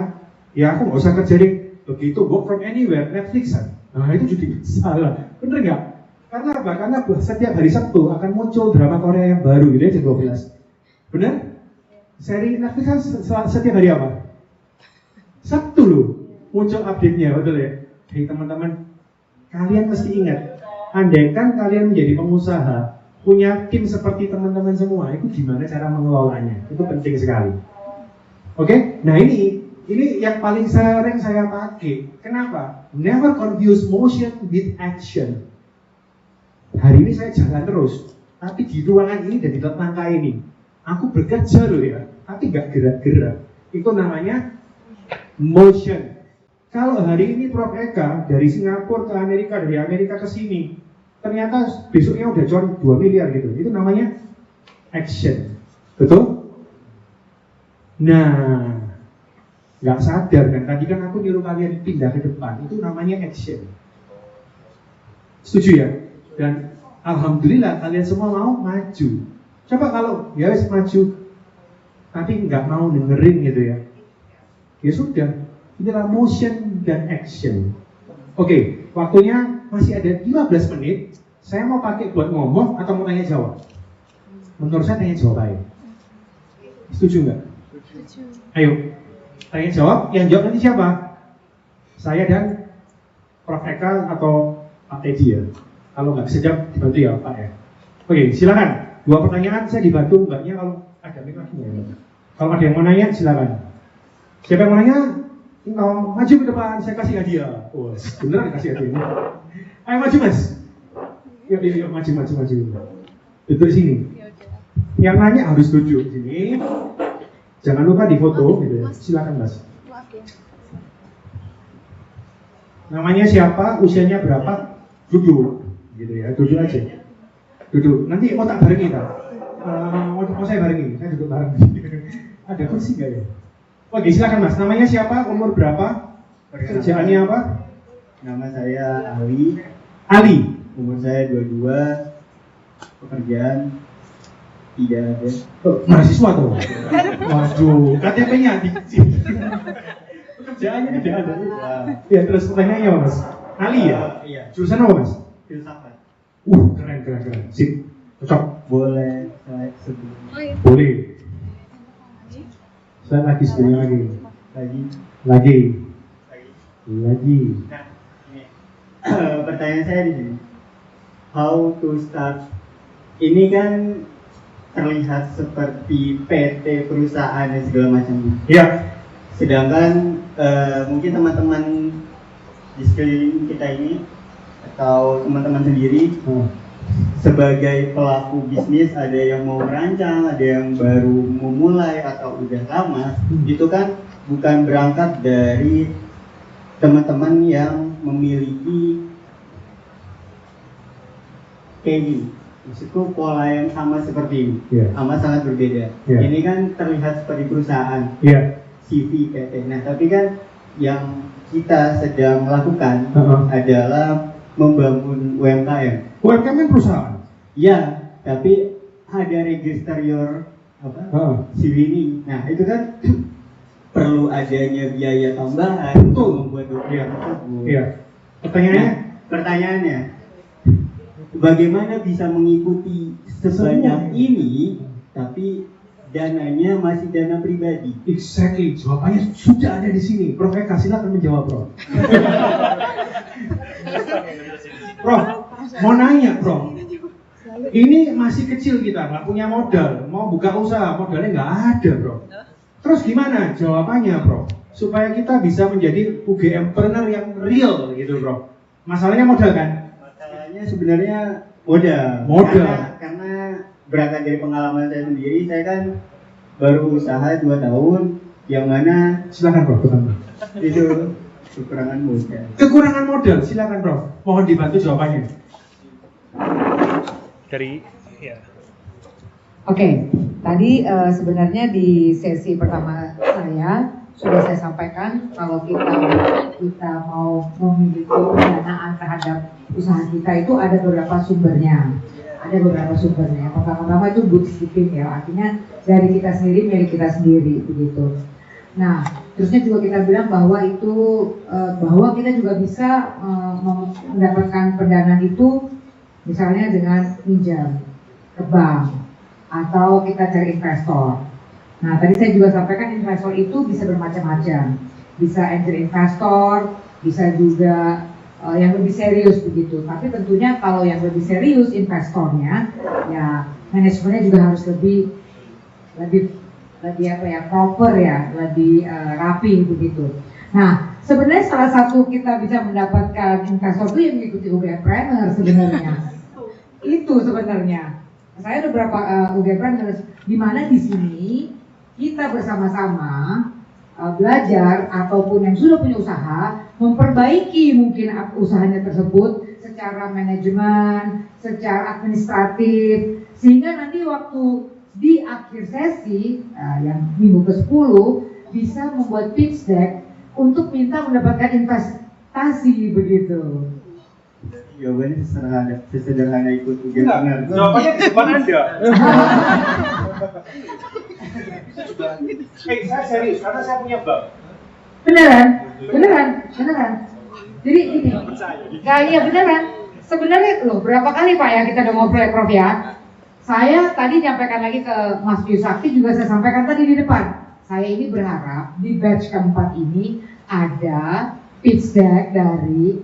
[SPEAKER 1] ya aku nggak usah kerja deh. Begitu work from anywhere, Netflixan. Nah itu jadi salah, bener nggak? Karena apa? Karena setiap hari Sabtu akan muncul drama Korea yang baru gitu ya jam 12. Bener? Seri Netflix kan setiap hari apa? Sabtu loh muncul update-nya, betul ya? Hei teman-teman, kalian mesti ingat, andaikan kalian menjadi pengusaha, punya tim seperti teman-teman semua, itu gimana cara mengelolanya? Itu penting sekali. Oke? Nah ini yang paling sering saya pakai. Kenapa? Never confuse motion with action. Hari ini saya jalan terus, tapi di ruangan ini dan di tetangga ini, aku bekerja loh ya, tapi nggak gerak-gerak. Itu namanya motion. Kalau hari ini Prof Eka dari Singapura ke Amerika, dari Amerika ke sini, ternyata besoknya udah cuan 2 miliar gitu. Itu namanya action. Betul? Nah, nggak sadar kan, tadi kan aku nyuruh kalian pindah ke depan, itu namanya action. Setuju ya? Dan alhamdulillah kalian semua mau maju. Coba kalau ya wis maju, tapi nggak mau dengerin gitu ya. Ya sudah, inilah motion dan action. Oke, waktunya masih ada 15 menit. Saya mau pakai buat ngomong atau mau tanya jawab? Menurut saya tanya jawab aja. Setuju nggak? Setuju. Ayo. Tanya jawab, yang jawab nanti siapa? Saya dan Prof Eka atau Pak Teddy ya. Kalau nggak bisa jawab, dibantu ya Pak ya. Oke, silakan. 2 pertanyaan saya dibantu mbaknya kalau ada mikrofonnya. Kalau ada yang mau nanya, silakan. Siapa yang mau nanya? Maju ke depan, saya kasih hadiah. Oh, beneran kasih hadiah. Ayo maju mas. Yuk, maju. Duduk sini. Yang nanya harus duduk sini. Jangan lupa difoto, gitu ya. Silakan mas. Namanya siapa, usianya berapa, duduk, gitu ya. Duduk aja. Duduk. Nanti mau tak barengi tak? Mau saya barengi? Saya duduk bareng. Ada kursi nggak ya? Oke, silakan mas. Namanya siapa, umur berapa, kerjaannya apa?
[SPEAKER 4] Nama saya Ali.
[SPEAKER 1] Ali.
[SPEAKER 4] Umur saya 22. Pekerjaan tidak ada.
[SPEAKER 1] Oh, mahasiswa tuh. Waduh, KTP-nya dikit. Pekerjaannya tidak ada. Ya terus pertanyaannya mas. Ali ya?
[SPEAKER 4] Iya.
[SPEAKER 1] Jurusan apa mas?
[SPEAKER 4] Filsafat.
[SPEAKER 1] Keren. Sip, cocok.
[SPEAKER 4] Boleh saya sebut
[SPEAKER 1] Boleh. Saya lagi sebenarnya lagi.
[SPEAKER 4] lagi?
[SPEAKER 1] Lagi.
[SPEAKER 4] Nah, ini pertanyaan saya di sini. How to start? Ini kan terlihat seperti PT perusahaan dan segala macam.
[SPEAKER 1] Iya.
[SPEAKER 4] Sedangkan mungkin teman-teman di sekeliling kita ini atau teman-teman sendiri sebagai pelaku bisnis, ada yang mau merancang, ada yang baru memulai atau udah lama, itu kan bukan berangkat dari teman-teman yang memiliki kayak gini. Maksudku pola yang sama seperti ini, sama sangat berbeda. Ini kan terlihat seperti perusahaan, CV, PT. Nah, tapi kan yang kita sedang lakukan adalah membangun UMKM.
[SPEAKER 1] UMKM kan perusahaan.
[SPEAKER 4] Ya, tapi ada register your CV ini. Nah, itu kan perlu adanya biaya tambahan untuk membuat dokumen tersebut.
[SPEAKER 1] Iya. Pertanyaannya?
[SPEAKER 4] Pertanyaannya, bagaimana bisa mengikuti sebanyak ini, tapi dananya masih dana pribadi?
[SPEAKER 1] Exactly, jawabannya sudah ada di sini. Prof Eka, silakan menjawab, Prof. Prof, mau nanya, Prof. Ini masih kecil kita, nggak punya modal, mau buka usaha, modalnya nggak ada, Prof. Terus gimana jawabannya, Prof? Supaya kita bisa menjadi UGM-preneur yang real, gitu, Prof. Masalahnya modal kan?
[SPEAKER 4] Masalahnya sebenarnya modal. Karena berangkat dari pengalaman saya sendiri, saya kan baru usaha 2 tahun, yang mana
[SPEAKER 1] Silakan, Prof.
[SPEAKER 4] itu kekurangan modal.
[SPEAKER 1] Kekurangan modal, silakan, Prof. Mohon dibantu jawabannya.
[SPEAKER 5] Oke, tadi sebenarnya di sesi pertama saya sudah saya sampaikan kalau kita mau memiliki pendanaan terhadap usaha kita itu ada beberapa sumbernya. Pertama-tama itu bootstrapping ya, artinya dari kita sendiri, milik kita sendiri begitu. Nah, terusnya juga kita bilang bahwa bahwa kita juga bisa mendapatkan pendanaan itu misalnya dengan pinjam ke bank atau kita cari investor. Nah, tadi saya juga sampaikan investor itu bisa bermacam-macam. Bisa angel investor, bisa juga yang lebih serius begitu. Tapi tentunya kalau yang lebih serius investornya, ya manajemennya juga harus lebih proper ya, lebih rapi begitu. Nah, sebenarnya salah satu kita bisa mendapatkan investor itu yang mengikuti UGM-preneur sebenarnya. Itu sebenarnya. Saya ada beberapa UGM-preneur di mana di sini kita bersama-sama belajar ataupun yang sudah punya usaha memperbaiki mungkin usahanya tersebut secara manajemen, secara administratif, sehingga nanti waktu di akhir sesi yang minggu ke-10 bisa membuat pitch deck untuk minta mendapatkan investasi begitu.
[SPEAKER 4] Jawabannya sesederhana ikut UGM.
[SPEAKER 1] Jawabannya di depan Anda. Saya serius, karena saya punya bank.
[SPEAKER 5] Beneran. Jadi ini, iya beneran. Sebenarnya loh, berapa kali Pak ya kita udah ngobrol ya Prof ya. Saya tadi nyampaikan lagi ke Mas Yusakti, juga saya sampaikan tadi di depan. Saya ini berharap di batch keempat ini ada pitch deck dari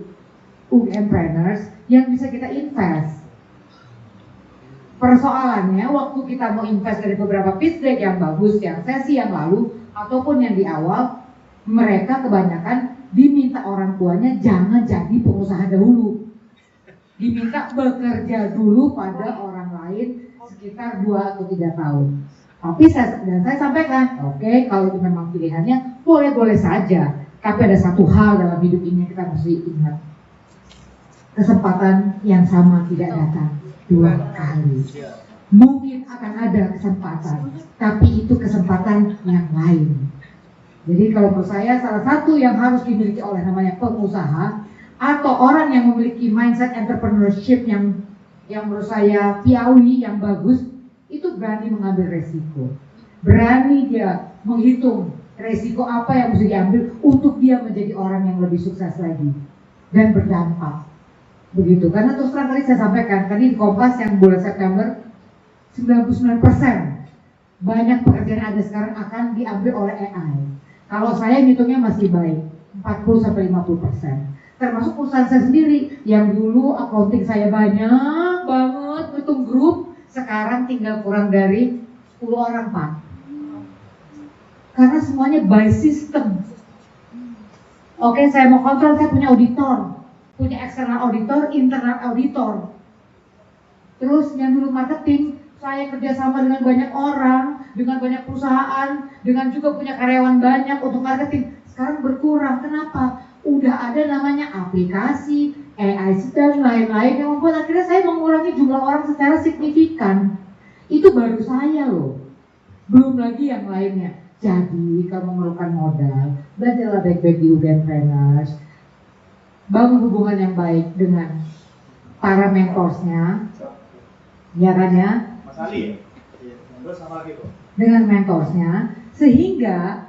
[SPEAKER 5] UGM-preneurs yang bisa kita invest. Persoalannya waktu kita mau invest dari beberapa pitch deck yang bagus, yang sesi yang lalu ataupun yang di awal, mereka kebanyakan diminta orang tuanya jangan jadi pengusaha dahulu, diminta bekerja dulu pada orang lain sekitar 2 atau 3 tahun. Tapi saya sampaikan, oke, kalau itu memang pilihannya boleh-boleh saja. Tapi ada satu hal dalam hidup ini yang kita mesti ingat, kesempatan yang sama tidak datang 2 kali. Mungkin akan ada kesempatan, tapi itu kesempatan yang lain. Jadi kalau menurut saya salah satu yang harus dimiliki oleh namanya pengusaha atau orang yang memiliki mindset entrepreneurship yang menurut saya piawi, yang bagus, itu berani mengambil resiko. Berani dia menghitung resiko apa yang mesti diambil untuk dia menjadi orang yang lebih sukses lagi. dan berdampak. Begitu, karena terus terang tadi saya sampaikan, tadi di Kompas yang bulan September 99% banyak pekerjaan yang ada sekarang akan diambil oleh AI. Kalau saya ngitungnya masih baik, 40-50%. Termasuk perusahaan saya sendiri, yang dulu accounting saya banyak banget, ngitung grup, sekarang tinggal kurang dari 10 orang Pak. Karena semuanya by system. Oke, saya mau kontrol, saya punya auditor, punya external auditor, internal auditor. Terus yang dulu marketing, saya kerjasama dengan banyak orang, dengan banyak perusahaan, dengan juga punya karyawan banyak untuk marketing. Sekarang berkurang, kenapa? Udah ada namanya aplikasi, AI dan lain-lain yang membuat akhirnya saya mengurangi jumlah orang secara signifikan. Itu baru saya loh, belum lagi yang lainnya. Jadi kalau memerlukan modal, belajarlah baik-baik di UGM-preneurs, bangun hubungan yang baik dengan para mentorsnya, ya kan ya?
[SPEAKER 1] Mas Ali ya? Terus sama lagi tuh?
[SPEAKER 5] Dengan mentorsnya, sehingga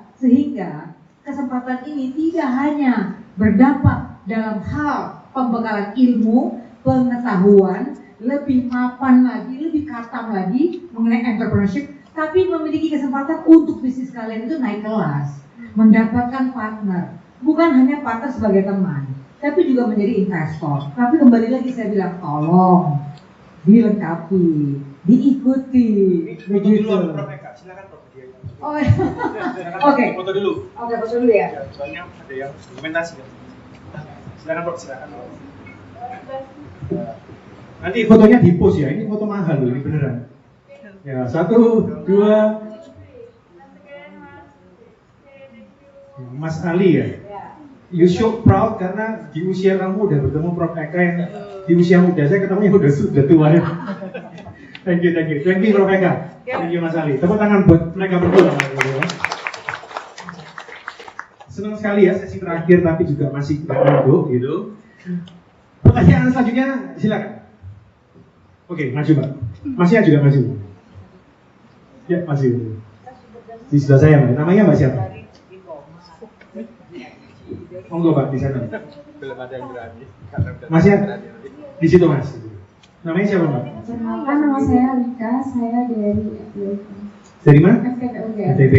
[SPEAKER 5] kesempatan ini tidak hanya berdampak dalam hal pembekalan ilmu, pengetahuan, lebih mapan lagi, lebih katam lagi mengenai entrepreneurship, tapi memiliki kesempatan untuk bisnis kalian itu naik kelas, mendapatkan partner, bukan hanya partner sebagai teman, tapi juga menjadi investor. Tapi kembali lagi saya bilang, tolong dilengkapi, diikuti, begitu.
[SPEAKER 1] Silakan Prof.
[SPEAKER 5] Oh, oke.
[SPEAKER 1] Foto dulu.
[SPEAKER 5] Oke, foto dulu ya.
[SPEAKER 1] Soalnya ada yang dokumentasi. Silakan Prof, silakan. Nanti fotonya di post ya. Ini foto mahal loh, ini beneran. Ya, 1, 2. Mas Ali ya. You show proud karena di usia kamu udah bertemu Prof. Eka yang di usia muda. Saya ketemunya sudah tua ya. Thank you Prof. Eka. Thank you Mas Ali. Tepuk tangan buat mereka berdua. Senang sekali ya sesi terakhir tapi juga masih berduduk gitu. Pertanyaan selanjutnya silakan. Oke, maju Pak. Masnya juga maju. Ya, masih. Di sebelah saya Mbak. Namanya Mbak siapa? Monggo Pak di sana.
[SPEAKER 6] Belum ada yang berani.
[SPEAKER 1] Masnya di situ Mas. Namanya siapa Mbak?
[SPEAKER 7] Perkenalkan, nama saya Alika, saya dari
[SPEAKER 1] Dari mana?
[SPEAKER 7] FTP UGM.
[SPEAKER 1] FTP.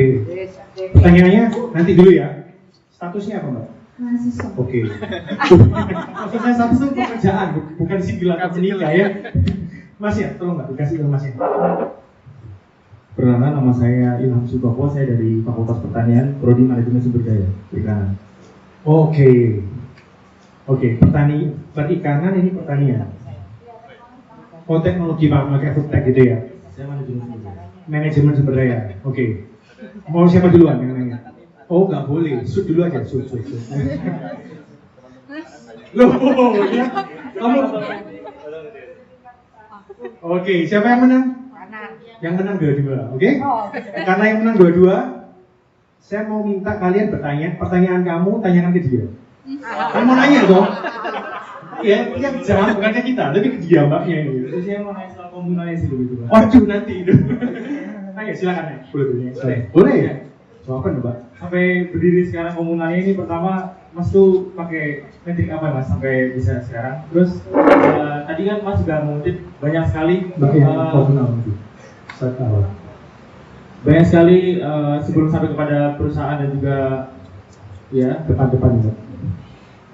[SPEAKER 1] Pertanyaannya nanti dulu ya. Statusnya apa Mbak?
[SPEAKER 7] Mahasiswa.
[SPEAKER 1] Oke. Maksud saya status itu pekerjaan, bukan single atau menikah ya. Mas ya, tolong Mbak dikasih ke Mas ya.
[SPEAKER 8] Perkenalkan, nama saya Ilham Sutopo, saya dari Fakultas Pertanian, Prodi Manajemen Sumber Daya Perikanan.
[SPEAKER 1] Oke, perikanan ini pertanian. Oh, teknologi Pak, pakai food tech gitu ya?
[SPEAKER 8] Saya manajemen sumber daya.
[SPEAKER 1] Manajemen sumber daya, oke. Mau siapa duluan yang nanya? Oh, nggak boleh, shoot dulu aja, shoot. Loh, ya? Kamu? Oke, siapa yang menang? Yang menang dua-dua, oke? Karena yang menang dua-dua, saya mau minta kalian bertanya, pertanyaan kamu tanyakan ke dia. Kamu mau nanya dong? Ya, jangan bukan ke kita, tapi ke dia mbaknya ini.
[SPEAKER 8] Terus saya mau nanya soal kombinasi dulu itu, Pak.
[SPEAKER 1] Waduh nanti itu. Ayo silakan ya. Boleh ya? Jawaban Mbak.
[SPEAKER 8] Sampai berdiri sekarang komunalnya ini pertama Mas tuh pakai metrik apa Mas sampai bisa sekarang? Terus tadi kan Mas sudah mengutip banyak sekali
[SPEAKER 1] komunal itu. Saya tahu.
[SPEAKER 8] Banyak sekali sebelum sampai kepada perusahaan dan juga ya
[SPEAKER 1] Depan Mbak.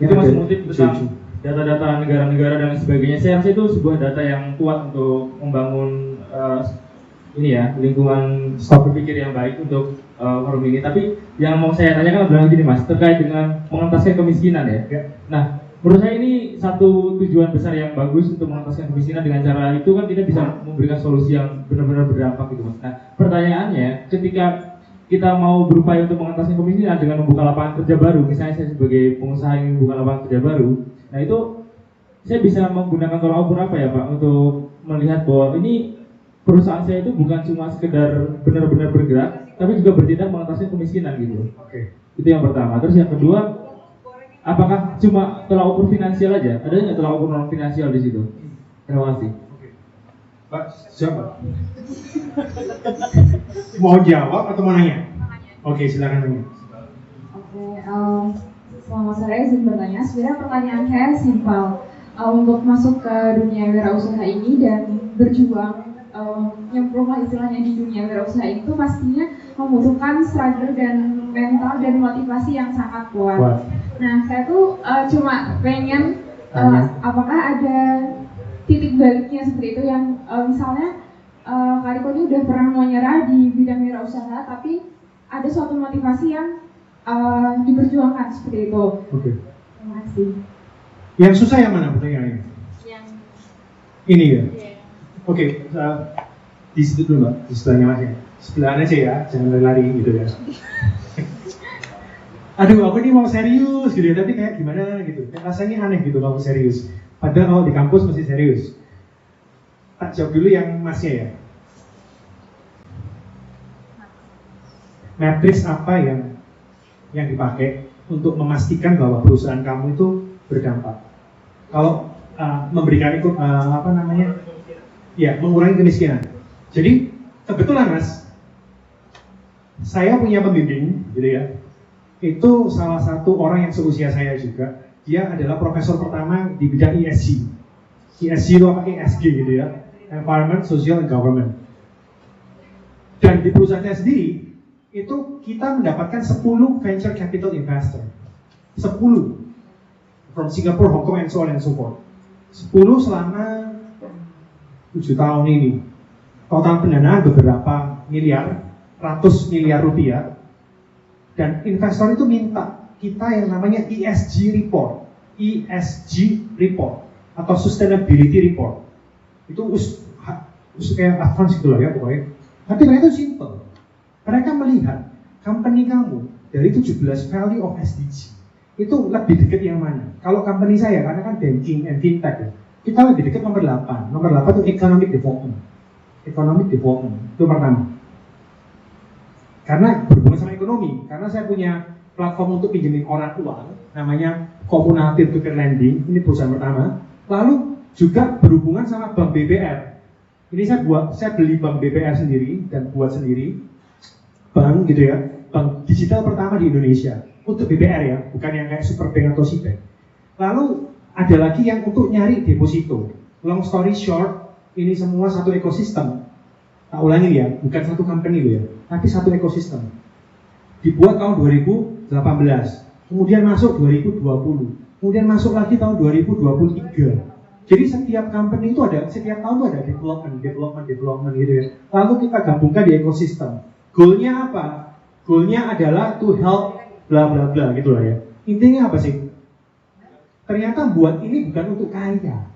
[SPEAKER 8] itu Mas mengutip tentang data-data negara-negara dan sebagainya. Saya rasa itu sebuah data yang kuat untuk membangun ini ya lingkungan berpikir yang baik untuk forum ini. Tapi yang mau saya tanyakan adalah gini Mas, terkait dengan mengentaskan kemiskinan ya. Nah, menurut saya ini satu tujuan besar yang bagus untuk mengentaskan kemiskinan. Dengan cara itu kan kita bisa memberikan solusi yang benar-benar berdampak gitu Mas. Nah, pertanyaannya ketika kita mau berupaya untuk mengentaskan kemiskinan dengan membuka lapangan kerja baru, misalnya saya sebagai pengusaha ingin membuka lapangan kerja baru, nah itu saya bisa menggunakan tolak ukur apa ya Pak untuk melihat bahwa ini perusahaan saya itu bukan cuma sekedar benar-benar bergerak, tapi juga bertindak mengatasi kemiskinan gitu.
[SPEAKER 1] Oke.
[SPEAKER 8] Itu yang pertama. Terus yang kedua, apakah cuma tolak ukur finansial aja? Ada nggak tolak ukur non finansial di situ? Terima kasih.
[SPEAKER 1] Mbak, siapa? Mau jawab atau mau nanya? Oke, silakan nanya.
[SPEAKER 7] Oke, Selamat sore, izin bertanya. Sebenarnya pertanyaan saya simpel. Untuk masuk ke dunia wirausaha ini dan berjuang, nyemplunglah istilahnya di dunia wirausaha itu pastinya membutuhkan struggle dan mental dan motivasi yang sangat kuat. Nah, saya tuh cuma pengen apakah ada titik baliknya seperti itu yang misalnya Kak Riko ini udah pernah mau nyerah di bidang wirausaha, tapi ada suatu motivasi yang diperjuangkan seperti itu.
[SPEAKER 1] Oke.
[SPEAKER 7] Terima kasih.
[SPEAKER 1] Yang susah yang mana pertanyaannya?
[SPEAKER 7] Yang
[SPEAKER 1] Ini ya?
[SPEAKER 7] iya.
[SPEAKER 1] Oke, di situ dulu Mbak, di sebelahnya Mas ya. Sebelahan aja ya, jangan lari-lari gitu ya. Aduh, aku ini mau serius gitu ya, tapi kayak gimana gitu. Rasanya aneh gitu kalau serius. Padahal kalau di kampus mesti serius. Tak jawab dulu yang Masnya ya. Matriks apa yang dipakai untuk memastikan bahwa perusahaan kamu itu berdampak? Kalau memberikan itu mengurangi kemiskinan. Jadi kebetulan Mas, saya punya pembimbing gitu ya. Itu salah satu orang yang seusia saya juga. Dia adalah profesor pertama di bidang ESG. ESG itu apa? ESG gitu ya. Environment, Social, and Government. Dan di perusahaan saya sendiri, itu kita mendapatkan 10 venture capital investor. 10. From Singapore, Hong Kong, and so on and so forth. 10 selama 7 tahun ini. Total pendanaan beberapa miliar, ratus miliar rupiah. Dan investor itu minta kita yang namanya ESG report. ESG report atau Sustainability report. Itu kayak advance gitu lah ya pokoknya. Tapi mereka itu simple. Mereka melihat company kamu dari 17 value of SDG itu lebih dekat yang mana? Kalau company saya, karena kan banking and fintech ya, kita lebih dekat nomor 8. Nomor 8 itu economic development. Economic development itu pertama. Karena berhubungan sama ekonomi. Karena saya punya platform untuk pinjemin orang uang, namanya Komunal Peer-to-Peer Lending. Ini perusahaan pertama. Lalu juga berhubungan sama bank BBR. Ini saya beli bank BBR sendiri dan buat sendiri. Bank gitu ya, bank digital pertama di Indonesia untuk BBR ya, bukan yang kayak Superbank atau Citibank. Lalu ada lagi yang untuk nyari deposito. Long story short, ini semua satu ekosistem. Tak ulangi ya, bukan satu company loh ya, tapi satu ekosistem. Dibuat tahun 2018, kemudian masuk 2020, kemudian masuk lagi tahun 2023. Jadi setiap company itu setiap tahun itu ada development gitu ya. Lalu kita gabungkan di ekosistem. Goalnya apa? Goalnya adalah to help bla bla bla gitu lah ya. Intinya apa sih? Ternyata buat ini bukan untuk kaya.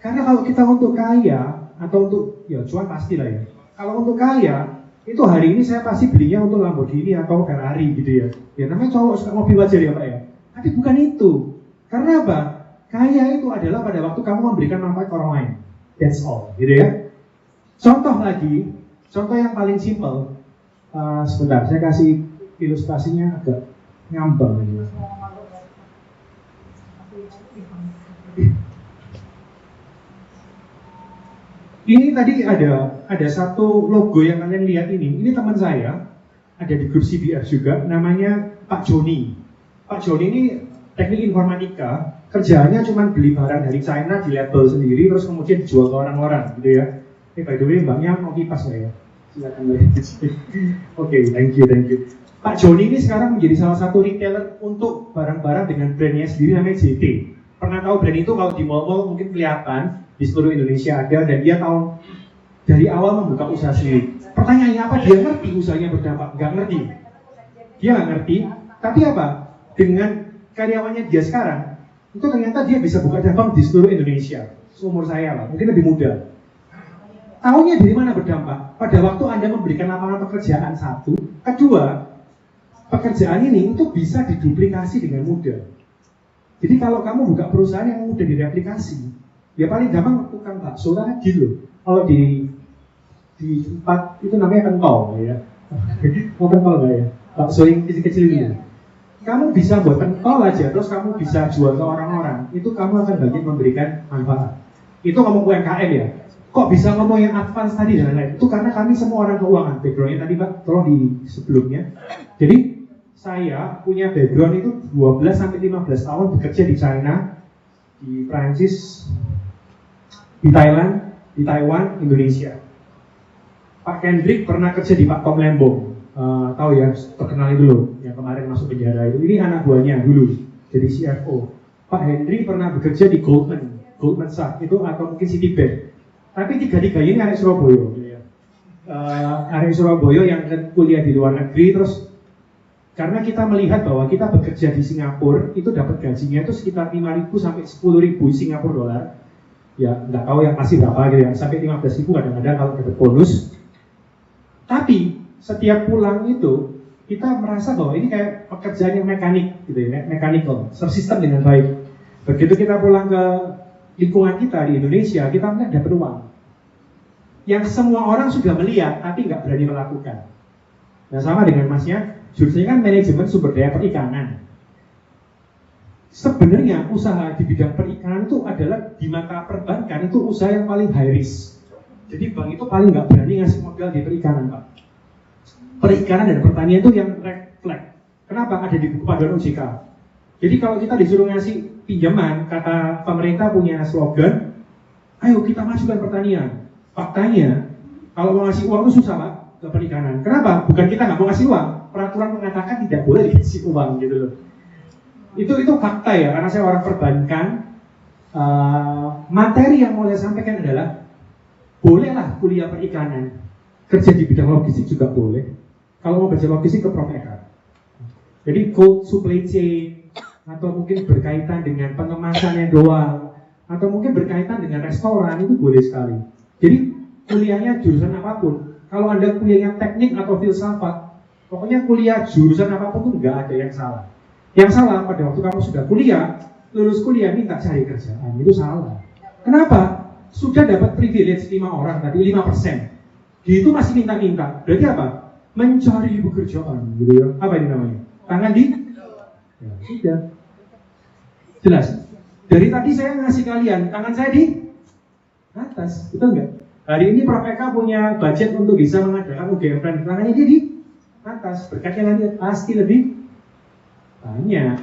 [SPEAKER 1] Karena kalau kita untuk kaya atau untuk ya cuan pasti lah ya. Kalau untuk kaya itu hari ini saya pasti belinya untuk Lamborghini atau Ferrari gitu ya. Ya namanya cowok suka mobil wajar ya Pak ya. Tapi bukan itu. Karena apa? Kaya itu adalah pada waktu kamu memberikan manfaat ke orang lain. That's all, gitu ya. Contoh lagi, contoh yang paling simpel. Sebentar, saya kasih ilustrasinya agak ngambang ini. Ini tadi ada satu logo yang kalian lihat ini. Ini teman saya, ada di grup CBF juga, namanya Pak Joni. Pak Joni ini teknik informatika, kerjaannya cuma beli barang dari China di label sendiri, terus kemudian dijual ke orang-orang, gitu ya. By the way, mbaknya mau kipas nggak ya? Silakan. Oke, thank you. Pak Joni ini sekarang menjadi salah satu retailer untuk barang-barang dengan brandnya sendiri namanya JT. Pernah tahu brand itu kalau di mall-mall mungkin kelihatan, di seluruh Indonesia ada, dan dia tahu dari awal membuka usaha sendiri. Pertanyaannya apa? Dia ngerti usahanya berdampak? Nggak ngerti. Dia nggak ngerti, tapi apa? Dengan karyawannya dia sekarang, itu ternyata dia bisa buka cabang di seluruh Indonesia. Seumur saya lah, mungkin lebih muda. Tahunya dari mana berdampak? Pada waktu Anda memberikan lapangan pekerjaan satu, kedua, pekerjaan ini itu bisa diduplikasi dengan mudah. Jadi kalau kamu buka perusahaan yang mudah direplikasi, ya paling gampang tukang bakso lagi loh. Kalau di tempat itu namanya pentol ya. Mau pentol nggak ya? Bakso yang kecil-kecil itu. Kamu bisa buat pentol aja, terus kamu bisa jual ke orang-orang. Itu kamu akan banyak memberikan manfaat. Itu ngomong UMKM ya. Kok bisa ngomong yang advance tadi dan lain-lain? Itu karena kami semua orang keuangan. Backgroundnya tadi Pak, tolong di sebelumnya. Jadi saya punya background itu 12-15 tahun bekerja di China, di Prancis, di Thailand, di Taiwan, Indonesia. Pak Kendrick pernah kerja di Pak Tom Lembong, tahu ya, terkenal itu loh, yang kemarin masuk penjara itu. Ini anak buahnya dulu, jadi CFO. Pak Henry pernah bekerja di Goldman Sachs itu atau mungkin Citibank. Tapi tiga-tiganya ini anak Surabaya, gitu ya. Anak Surabaya yang kuliah di luar negeri, terus karena kita melihat bahwa kita bekerja di Singapura itu dapat gajinya itu sekitar 5.000 sampai 10.000 Singapura dolar. Ya nggak tahu yang pasti berapa gitu ya, sampai 15.000 kadang-kadang kalau dapat bonus. Tapi setiap pulang itu kita merasa bahwa ini kayak pekerjaan yang mekanik gitu ya, mechanical, tersistem dengan baik. Begitu kita pulang ke lingkungan kita di Indonesia, kita nggak dapat uang. Yang semua orang sudah melihat tapi nggak berani melakukan. Nah sama dengan masnya. Jurusannya kan manajemen sumber daya perikanan. Sebenarnya usaha di bidang perikanan itu adalah di mata perbankan itu usaha yang paling high risk. Jadi bank itu paling nggak berani ngasih modal di perikanan, Pak. Perikanan dan pertanian itu yang red flag. Kenapa? Ada di buku panduan OJK. Jadi kalau kita disuruh ngasih pinjaman, kata pemerintah punya slogan, ayo kita masukkan pertanian. Faktanya, kalau mau ngasih uang itu susah, Pak, ke perikanan. Kenapa? Bukan kita nggak mau ngasih uang. Peraturan mengatakan tidak boleh dikasih uang gitu loh. Itu fakta ya, karena saya orang perbankan. Materi yang mau saya sampaikan adalah bolehlah kuliah perikanan, kerja di bidang logistik juga boleh. Kalau mau belajar logistik ke Prof Eka. Jadi cold supply chain atau mungkin berkaitan dengan pengemasannya doang, atau mungkin berkaitan dengan restoran itu boleh sekali. Jadi kuliahnya jurusan apapun. Kalau Anda kuliahnya teknik atau filsafat, pokoknya kuliah jurusan apapun itu nggak ada yang salah. Yang salah pada waktu kamu sudah kuliah, lulus kuliah minta cari kerjaan, itu salah. Kenapa? Sudah dapat privilege 5 orang tadi, 5%. Di itu masih minta-minta. Berarti apa? Mencari pekerjaan, gitu ya. Apa ini namanya? Tangan di? Ya, sudah. Jelas. Dari tadi saya ngasih kalian, tangan saya di atas, betul nggak? Hari ini Prof Eka punya budget untuk bisa mengadakan UGM Plan, tangannya dia di atas, berkatnya nanti pasti lebih banyak.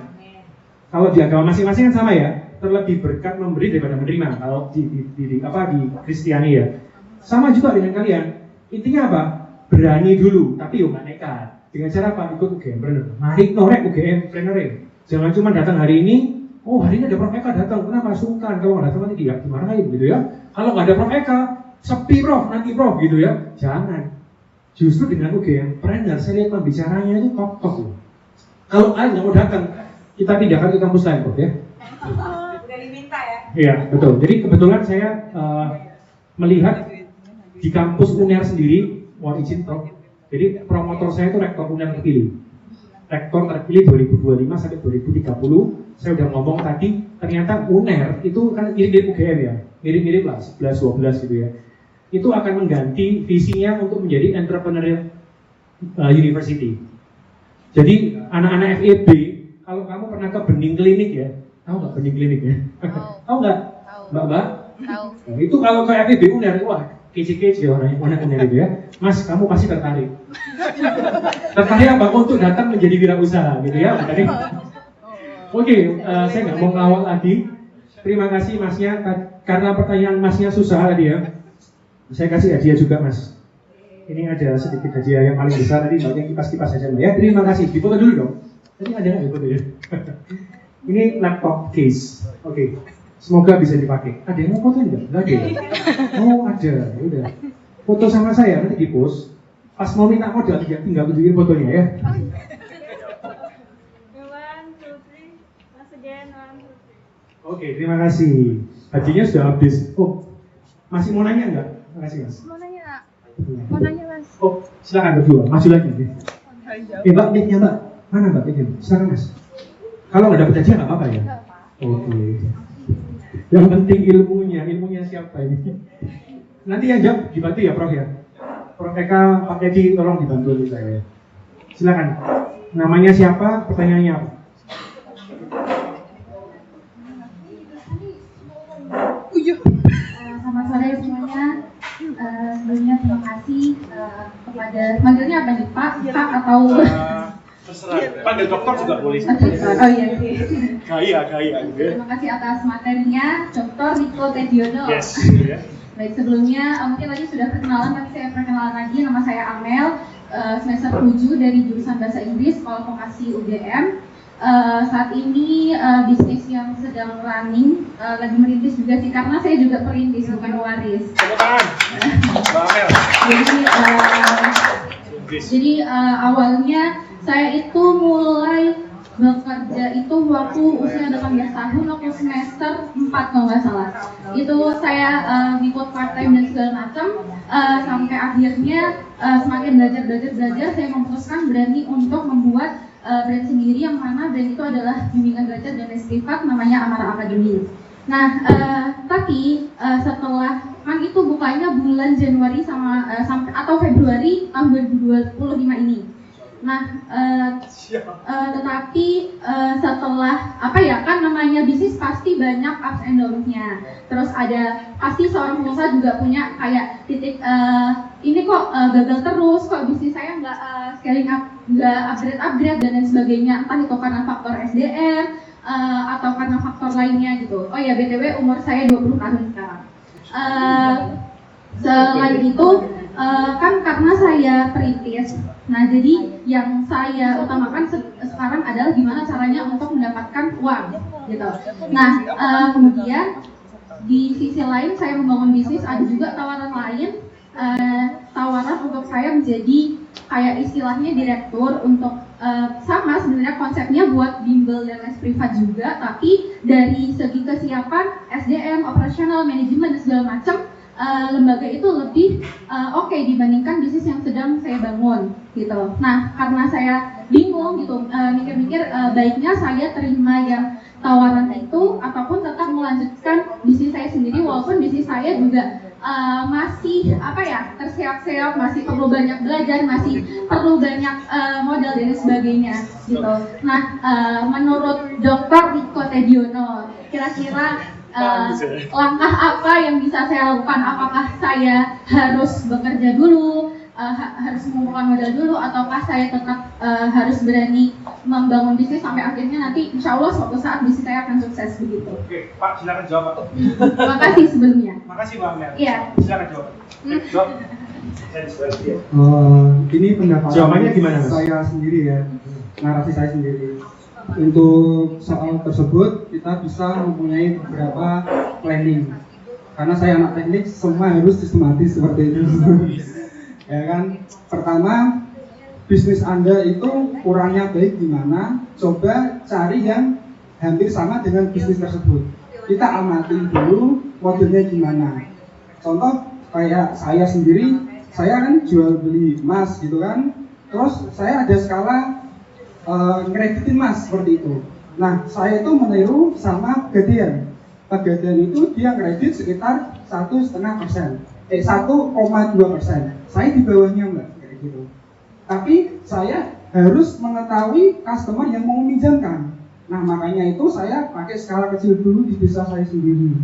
[SPEAKER 1] Kalau di agama masing-masing kan sama ya, terlebih berkat memberi daripada menerima. Kalau di Kristiani ya, sama juga dengan kalian. Intinya apa? Berani dulu, tapi yuk nggak nekat. Dengan cara apa? Ikut UGM Planner. Mari norek UGM Planner. Jangan cuma datang hari ini. Oh hari ini ada Prof Eka datang, kenapa sungkan? Kalau nggak datang nanti dia dimarahin gitu ya. Kalau nggak ada Prof Eka, sepi Prof, nanti Prof gitu ya. Jangan. Justru dengan UGM Planner, saya lihat pembicaranya itu top. Kalau kalian nggak mau datang, kita pindahkan ke kampus lain, Prof ya.
[SPEAKER 3] Udah diminta ya?
[SPEAKER 1] Iya, betul. Jadi kebetulan saya melihat di kampus UNER sendiri, mohon izin Prof. Jadi promotor saya itu rektor UNER terpilih. Rektor terpilih 2025 sampai 2030. Saya udah ngomong tadi, ternyata UNER itu kan mirip-mirip UGM ya, mirip-mirip lah, 11-12 gitu ya. Itu akan mengganti visinya untuk menjadi entrepreneurial university. Jadi anak-anak FEB, kalau kamu pernah ke Bening Klinik ya, tahu nggak Bening Klinik ya? Tahu nggak, Mbak? Tahu. Nah, itu kalau ke FEB UNER, wah kece-kece orang UNER itu ya. Mas, kamu pasti tertarik. Tertarik apa? Untuk datang menjadi wirausaha gitu ya. Oke, saya nggak mau ngawal lagi. Terima kasih Masnya, karena pertanyaan Masnya susah tadi ya. Saya kasih hadiah juga Mas. Ini ada sedikit hadiah yang paling besar tadi, banyak kipas-kipas saja Mbak ya. Terima kasih. Difoto dulu dong. Tadi ada nggak difoto ya? Ini laptop case. Oke. Semoga bisa dipakai. Ada yang mau foto enggak? Enggak ada. Oh ada. Ya udah. Foto sama saya nanti di post. Pas mau minta modal tinggal tunjukin fotonya ya. Oke, terima kasih. Hadiahnya sudah habis. Oh, masih mau nanya enggak? Terima kasih Mas.
[SPEAKER 7] Mau nanya Mas.
[SPEAKER 1] Oh, silakan berdua. Maju lagi. Mbak, mic-nya Mbak. Mana Mbak mic-nya? Silakan Mas. Kalau nggak dapat hadiah nggak apa-apa ya. Oke. Yang penting ilmunya siapa ini? Nanti yang jawab dibantu ya Prof ya. Prof Eka, Pak Edi, tolong dibantu saya. Silakan. Namanya siapa? Pertanyaannya apa?
[SPEAKER 7] Selamat sore semuanya. Sebelumnya terima kasih kepada manggilnya apa nih Pak atau
[SPEAKER 1] terserah. Panggil dokter juga boleh.
[SPEAKER 7] Oh iya sih.
[SPEAKER 1] Gaya gitu ya.
[SPEAKER 7] Terima kasih atas materinya, Dr. Rico Tediono.
[SPEAKER 1] Yes. Ya.
[SPEAKER 7] Baik, sebelumnya mungkin tadi sudah perkenalan, tapi saya perkenalan lagi. Nama saya Amel, semester 7 dari jurusan Bahasa Inggris, Sekolah Vokasi UGM. Saat ini bisnis yang sedang running, lagi merintis juga sih, karena saya juga perintis, bukan waris.
[SPEAKER 1] Tepuk tangan. Mbak Amel.
[SPEAKER 7] Jadi awalnya saya itu mulai bekerja itu waktu usia 18 tahun, waktu semester 4 kalau nggak salah. Itu saya ikut part time dan segala macam, sampai akhirnya semakin belajar, saya memutuskan berani untuk membuat brand sendiri, yang mana brand itu adalah bimbingan belajar dan les privat, namanya Amara Academy. Nah, tapi setelah kan itu bukanya bulan Januari sampai atau Februari tahun 2025 ini. Nah, tetapi setelah kan namanya bisnis pasti banyak ups and downs-nya. Terus pasti seorang pengusaha juga punya kayak titik ini kok gagal terus, kok bisnis saya nggak scaling up, nggak upgrade dan lain sebagainya. Entah itu karena faktor SDM atau karena faktor lainnya gitu. Oh ya, BTW umur saya 20 tahun sekarang. Selain itu kan karena saya perintis, nah jadi yang saya utamakan sekarang adalah gimana caranya untuk mendapatkan uang gitu. Nah kemudian di sisi lain saya membangun bisnis, ada juga tawaran lain, tawaran untuk saya menjadi kayak istilahnya direktur untuk sama sebenarnya konsepnya buat bimbel dan les privat juga, tapi dari segi kesiapan SDM, operasional, manajemen dan segala macam, lembaga itu lebih oke dibandingkan bisnis yang sedang saya bangun gitu. Nah karena saya bingung gitu, mikir-mikir baiknya saya terima yang tawaran itu ataupun tetap melanjutkan bisnis saya sendiri, walaupun bisnis saya juga masih terseok-seok, masih perlu banyak belajar, masih perlu banyak modal dan sebagainya gitu. Nah menurut Dr. Rico Tediono, kira-kira langkah apa yang bisa saya lakukan? Apakah saya harus bekerja dulu, harus mengumpulkan modal dulu, ataukah saya tetap harus berani membangun bisnis sampai akhirnya nanti insya Allah suatu saat bisnis saya akan sukses begitu?
[SPEAKER 1] Oke, Pak, silakan jawab, Pak.
[SPEAKER 7] Terima kasih sebelumnya.
[SPEAKER 1] Makasih, Mbak Amel.
[SPEAKER 7] Iya.
[SPEAKER 1] Silakan jawab. Jawab. Saya di sebelah dia.
[SPEAKER 6] Ini pendapat
[SPEAKER 1] Jawabannya gimana, Mas?
[SPEAKER 6] saya sendiri ya, narasi saya sendiri. Untuk soal tersebut kita bisa mempunyai beberapa planning. Karena saya anak teknik, semua harus sistematis seperti itu. Ya kan? Pertama, bisnis Anda itu kurangnya baik di mana? Coba cari yang hampir sama dengan bisnis tersebut. Kita amati dulu modelnya gimana. Contoh kayak saya sendiri, saya kan jual beli emas gitu kan. Terus saya ada skala ngereditin emas seperti itu. Nah, saya itu meniru sama Pegadaian. Pegadaian itu dia kredit sekitar 1,5%, 1,2%. Saya di bawahnya Mbak, kayak gitu. Tapi saya harus mengetahui customer yang mau meminjamkan. Nah, makanya itu saya pakai skala kecil dulu di desa saya sendiri.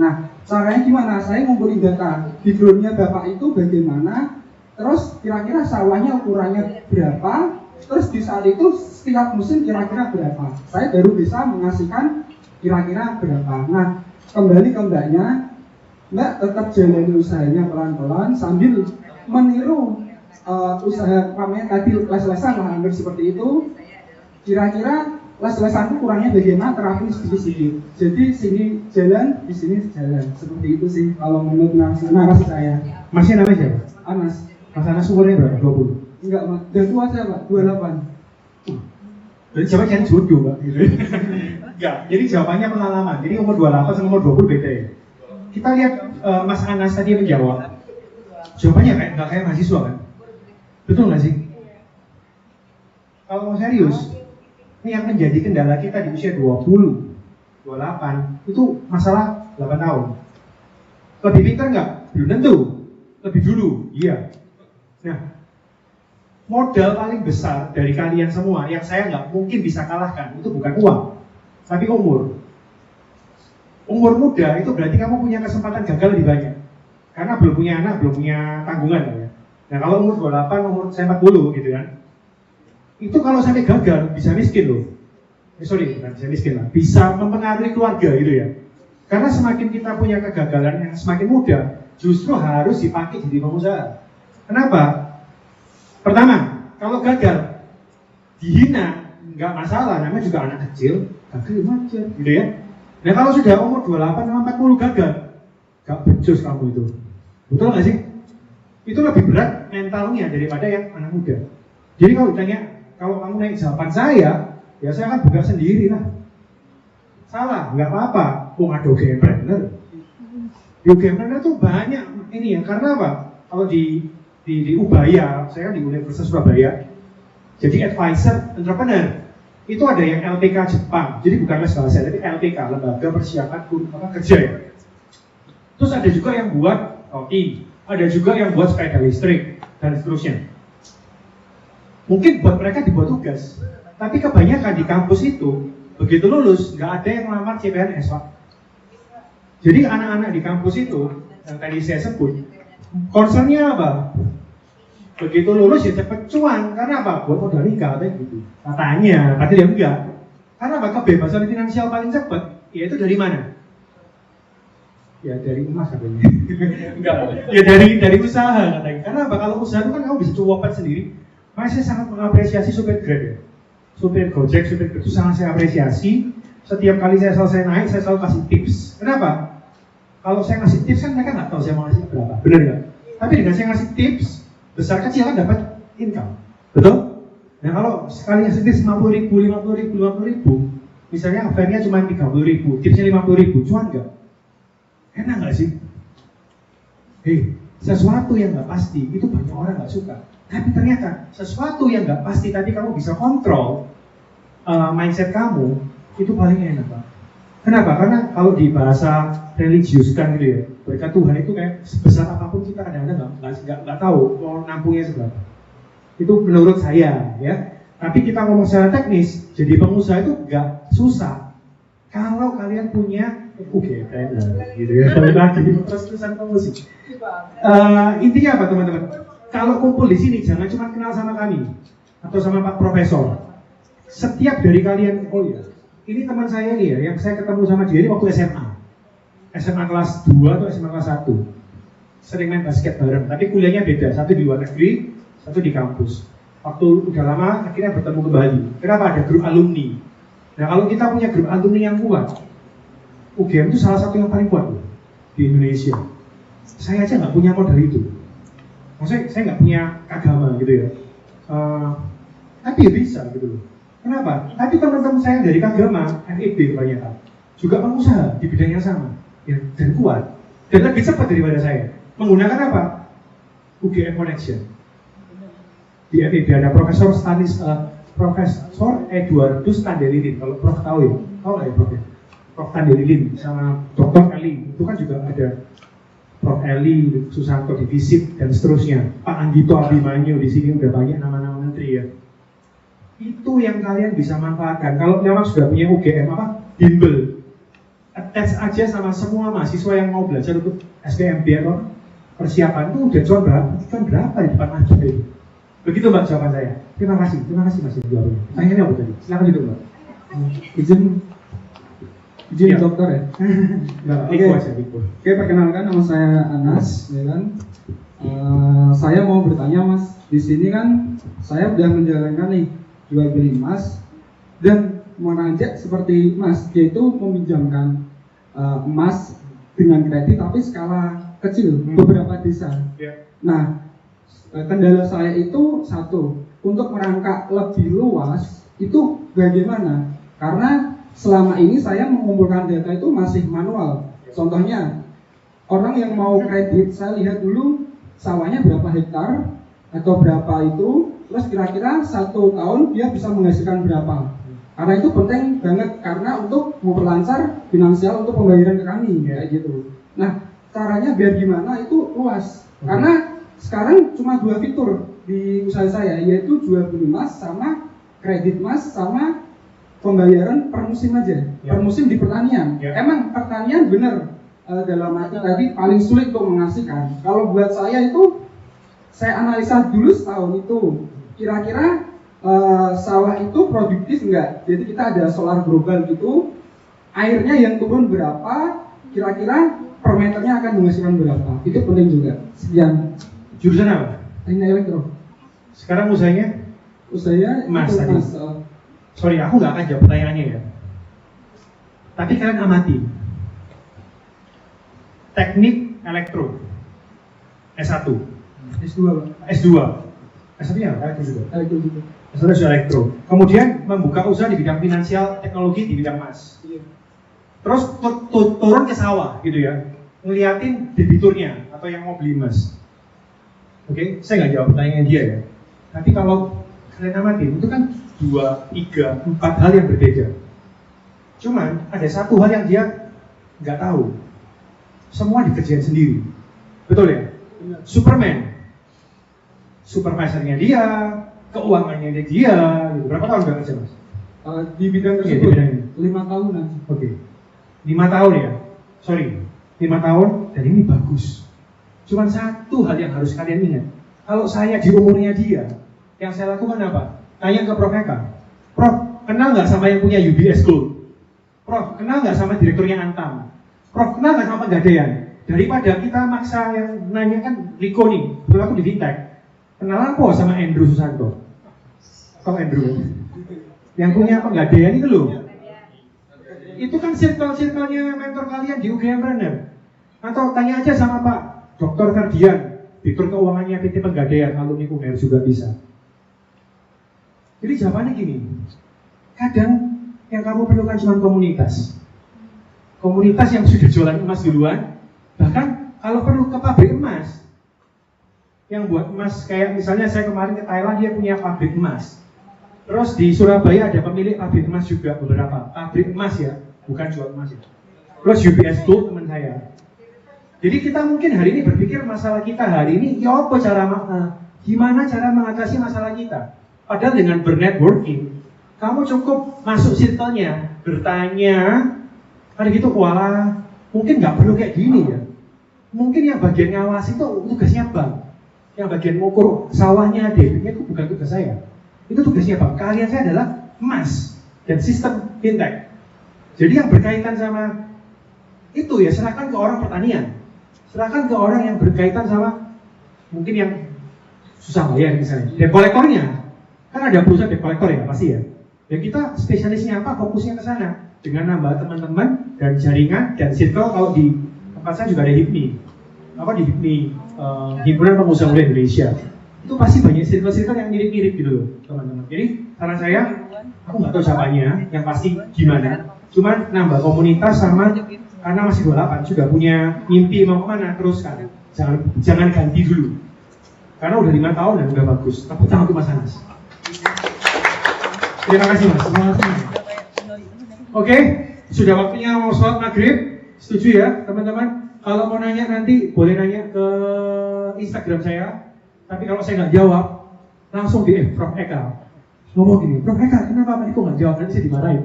[SPEAKER 6] Nah, caranya gimana? Saya ngumpulin data. Background-nya Bapak itu bagaimana? Terus kira-kira sawahnya ukurannya berapa? Terus di saat itu setiap musim kira-kira berapa? Saya baru bisa mengasihkan kira-kira berapa. Nah, kembali ke Mbaknya, Mbak tetap jalani usahanya pelan-pelan sambil meniru usaha namanya tadi les-lesan lah, hampir seperti itu. Kira-kira les-lesanku kurangnya bagaimana, terapin sedikit-sedikit. Jadi sini jalan, di sini jalan. Seperti itu sih kalau menurut narasi saya.
[SPEAKER 1] Masih namanya siapa?
[SPEAKER 6] Anas.
[SPEAKER 1] Mas Anas umurnya berapa? 20?
[SPEAKER 6] Enggak, Mas. Dan tua saya, Pak. 28.
[SPEAKER 1] Jadi siapa cari jodoh, Pak? Gitu. Enggak, jadi jawabannya pengalaman. Jadi umur 28 sama umur 20 beda ya. Kita lihat Mas Anas tadi menjawab. Jawabannya nggak kayak mahasiswa kan? Betul nggak sih? Kalau mau serius, ini yang menjadi kendala kita di usia 20, 28, itu masalah 8 tahun. Lebih pintar nggak? Belum tentu. Lebih dulu, iya. Nah, modal paling besar dari kalian semua yang saya nggak mungkin bisa kalahkan itu bukan uang, tapi umur. Umur muda itu berarti kamu punya kesempatan gagal lebih banyak. Karena belum punya anak, belum punya tanggungan ya. Nah kalau umur 28, umur saya 40 gitu kan. itu kalau sampai gagal bisa miskin loh. Bukan bisa miskin lah, bisa mempengaruhi keluarga gitu ya. Karena semakin kita punya kegagalan yang semakin mudah, justru harus dipakai jadi pengusaha. Kenapa? Pertama, kalau gagal, dihina, nggak masalah, namanya juga anak kecil, gagal wajar, gitu ya. Nah kalau sudah umur 28 sama 40 gagal, gak becus kamu itu. Betul nggak sih? Itu lebih berat mentalnya daripada yang anak muda. Jadi kalau ditanya, kalau kamu naik jawaban saya, ya saya akan buka sendiri lah. Salah, nggak apa-apa. Ada UGM-Planner. UGM-Planner tuh banyak ini ya, karena apa? Kalau di Ubaya, saya di Universitas Surabaya, jadi advisor entrepreneur. Itu ada yang LPK Jepang, jadi bukan les bahasa, tapi LPK, Lembaga Persiapan Kerja ya. Terus ada juga yang buat roti, ada juga yang buat sepeda listrik, dan seterusnya. Mungkin buat mereka dibuat tugas, tapi kebanyakan di kampus itu, begitu lulus, nggak ada yang melamar CPNS, Pak. Jadi anak-anak di kampus itu, yang tadi saya sebut, concernnya apa? Begitu lulus ya cepet cuan, karena apa? Buat modal nikah, gitu. Katanya, tapi dia enggak. Karena apa? Kebebasan finansial paling cepet, yaitu dari mana? Ya dari emas katanya. Enggak, ya dari usaha katanya. Karena apa? Kalau usaha itu kan kamu bisa cuopet sendiri. Makanya saya sangat mengapresiasi supir Grab ya. Supir Gojek, supir Grab itu sangat saya apresiasi. Setiap kali saya selesai naik, saya selalu kasih tips. Kenapa? Kalau saya ngasih tips kan mereka nggak tahu saya mau ngasih berapa, benar nggak? Tapi dengan saya ngasih tips, besar kecil kan dapat income, betul? Nah kalau sekali ngasih tips 50.000, 50.000, misalnya affairnya cuma 30.000, tipsnya 50.000, cuan nggak? Enak nggak sih? Sesuatu yang nggak pasti itu banyak orang nggak suka. Tapi ternyata sesuatu yang nggak pasti tapi kamu bisa kontrol mindset kamu itu paling enak, Pak. Kenapa? Karena kalau di bahasa religius kan gitu ya, berkat Tuhan itu kayak sebesar apapun kita kadang-kadang nggak tahu mau nampungnya seberapa. Itu menurut saya ya. Tapi kita ngomong secara teknis, jadi pengusaha itu nggak susah kalau kalian punya planner gitu ya. Lagi terus-terusan musik. Intinya apa teman-teman? Kalau kumpul di sini jangan cuma kenal sama kami atau sama Pak Profesor. Setiap dari kalian, oh ya, ini teman saya nih ya, yang saya ketemu sama dia ini waktu SMA kelas 2 atau SMA kelas 1. Sering main basket bareng, tapi kuliahnya beda, satu di luar negeri, satu di kampus. Waktu udah lama, akhirnya bertemu kembali. Kenapa? Ada grup alumni. Nah kalau kita punya grup alumni yang kuat, UGM itu salah satu yang paling kuat loh, di Indonesia. Saya aja nggak punya modal itu. Maksudnya saya nggak punya agama gitu ya. Tapi ya bisa gitu loh. Kenapa? Tapi teman-teman saya dari Kagama, FEB kebanyakan, juga pengusaha di bidang yang sama, ya, dan kuat, dan lebih cepat daripada saya. Menggunakan apa? UGM Connection. Di FEB ada Profesor Eduardus Tandelilin, kalau Prof tahu ya, tahu nggak ya Prof ya? Prof Tandelilin sama Dr. Eli, itu kan juga ada Prof Eli, Susanto di Visip dan seterusnya. Pak Anggito Abimanyu di sini udah banyak nama-nama menteri ya. Itu yang kalian bisa manfaatkan. Kalau memang sudah punya UGM bimbel, attach aja sama semua mahasiswa yang mau belajar untuk SPMB atau persiapan itu udah cuan berapa di depan mata itu. Begitu Mbak jawaban saya. Terima kasih Mas jawabannya. Tanya apa tadi? Silakan dulu Mbak.
[SPEAKER 6] Izin dokter ya.
[SPEAKER 1] Oke,
[SPEAKER 6] perkenalkan nama saya Anas, ya kan. Saya mau bertanya Mas, di sini kan saya udah menjalankan nih jual beli emas dan mengajak seperti Mas, yaitu meminjamkan emas dengan kredit tapi skala kecil beberapa desa. Nah, kendala saya itu satu, untuk merangkak lebih luas itu bagaimana? Karena selama ini saya mengumpulkan data itu masih manual. Contohnya, orang yang mau kredit, saya lihat dulu sawahnya berapa hektar atau berapa itu, terus kira-kira 1 tahun dia bisa menghasilkan berapa. Karena itu penting banget, karena untuk memperlancar finansial untuk pembayaran ke kami, kayak gitu. Nah, caranya biar gimana itu luas. Karena sekarang cuma 2 fitur di usaha saya, yaitu jual beli emas sama kredit emas sama pembayaran per musim aja, per musim di pertanian. Emang pertanian bener dalam arti tadi paling sulit untuk menghasilkan. Kalau buat saya itu, saya analisa dulu setahun itu, kira-kira sawah itu produktif enggak. Jadi kita ada solar global gitu, airnya yang turun berapa, kira-kira per meternya akan menghasilkan berapa. Itu penting juga. Sekian.
[SPEAKER 1] Jurusan apa?
[SPEAKER 6] Teknik elektro.
[SPEAKER 1] Sekarang usahanya?
[SPEAKER 6] Usahanya
[SPEAKER 1] Mas
[SPEAKER 6] itu
[SPEAKER 1] tadi. Sorry, aku nggak akan jawab pertanyaannya ya. Tapi kalian amati. Teknik elektro. S1.
[SPEAKER 6] S2, Pak.
[SPEAKER 1] S2. S1 ya? Elektro juga.
[SPEAKER 6] Elektro juga.
[SPEAKER 1] S1 sudah elektro. Kemudian membuka usaha di bidang finansial, teknologi di bidang emas.
[SPEAKER 6] Iya.
[SPEAKER 1] Terus turun ke sawah gitu ya. Ngeliatin debiturnya atau yang mau beli emas. Oke, saya nggak jawab pertanyaan dia ya. Tapi kalau kalian amatin, itu kan 2, 3, 4 hal yang berbeda. Cuman ada satu hal yang dia nggak tahu. Semua dikerjain sendiri. Betul ya? Superman. Supervisornya dia, keuangannya dia. Gitu. Berapa tahun udah kerja mas?
[SPEAKER 6] Di bidang
[SPEAKER 1] Iya,
[SPEAKER 6] tersebut
[SPEAKER 1] di bidang ini.
[SPEAKER 6] 5 tahunan.
[SPEAKER 1] Oke. 5 tahun ya? Sorry. 5 tahun dan ini bagus. Cuman satu hal yang harus kalian ingat. Kalau saya di umurnya dia, yang saya lakukan apa? Tanya ke Prof Eka. Prof, kenal nggak sama yang punya UBS Gold? Prof, kenal nggak sama direkturnya Antam? Prof, kenal nggak sama Pegadaian? Daripada kita maksa yang nanya kan Riko nih, betul aku di Fintech. Kenal apa sama Andrew Susanto? Atau Andrew? Yang punya Pegadaian itu loh. Itu kan circle-circle-nya mentor kalian di UGM Runner. Atau tanya aja sama Pak Dr. Ferdian, direktur keuangannya PT Pegadaian, alumni UNER juga bisa. Jadi jawabannya gini, kadang yang kamu perlukan cuma komunitas. Komunitas yang sudah jualan emas duluan, bahkan kalau perlu ke pabrik emas, yang buat emas kayak misalnya saya kemarin ke Thailand, dia punya pabrik emas. Terus di Surabaya ada pemilik pabrik emas juga beberapa, pabrik emas ya, bukan jual emas ya. Terus UBS Gold teman saya. Jadi kita mungkin hari ini berpikir masalah kita hari ini, ya apa cara gimana cara mengatasi masalah kita? Padahal dengan bernetworking, kamu cukup masuk circle-nya, bertanya, ada gitu, walah, mungkin nggak perlu kayak gini ya. Mungkin yang bagian ngawasi itu tugasnya bank, yang bagian ngukur sawahnya, debitnya itu bukan tugas saya. Itu tugasnya bank. Kalian saya adalah emas dan sistem fintech. Jadi yang berkaitan sama itu ya serahkan ke orang pertanian. Serahkan ke orang yang berkaitan sama mungkin yang susah bayar misalnya. Debt kolektornya, kan ada perusahaan debt kolektor ya pasti ya. Ya kita spesialisnya apa, fokusnya ke sana dengan nambah teman-teman dan jaringan dan circle. Kalau di tempat saya juga ada HIPMI, apa di HIPMI, Himpunan Pengusaha Muda Indonesia. Itu pasti banyak circle-circle yang mirip-mirip gitu loh teman-teman. Jadi saran saya, aku nggak tahu siapanya, yang pasti gimana. Cuman nambah komunitas sama karena masih 28 juga punya mimpi mau kemana, teruskan. Jangan ganti dulu. Karena udah 5 tahun dan udah bagus. Tepuk tangan untuk Mas Anas. Terima kasih Mas. Terima kasih. Oke, sudah waktunya mau sholat maghrib. Setuju ya teman-teman? Kalau mau nanya nanti boleh nanya ke Instagram saya. Tapi kalau saya nggak jawab, langsung DM Prof Eka. Ngomong gini, Prof Eka, kenapa Pak Eko nggak jawab? Nanti saya dimarahin.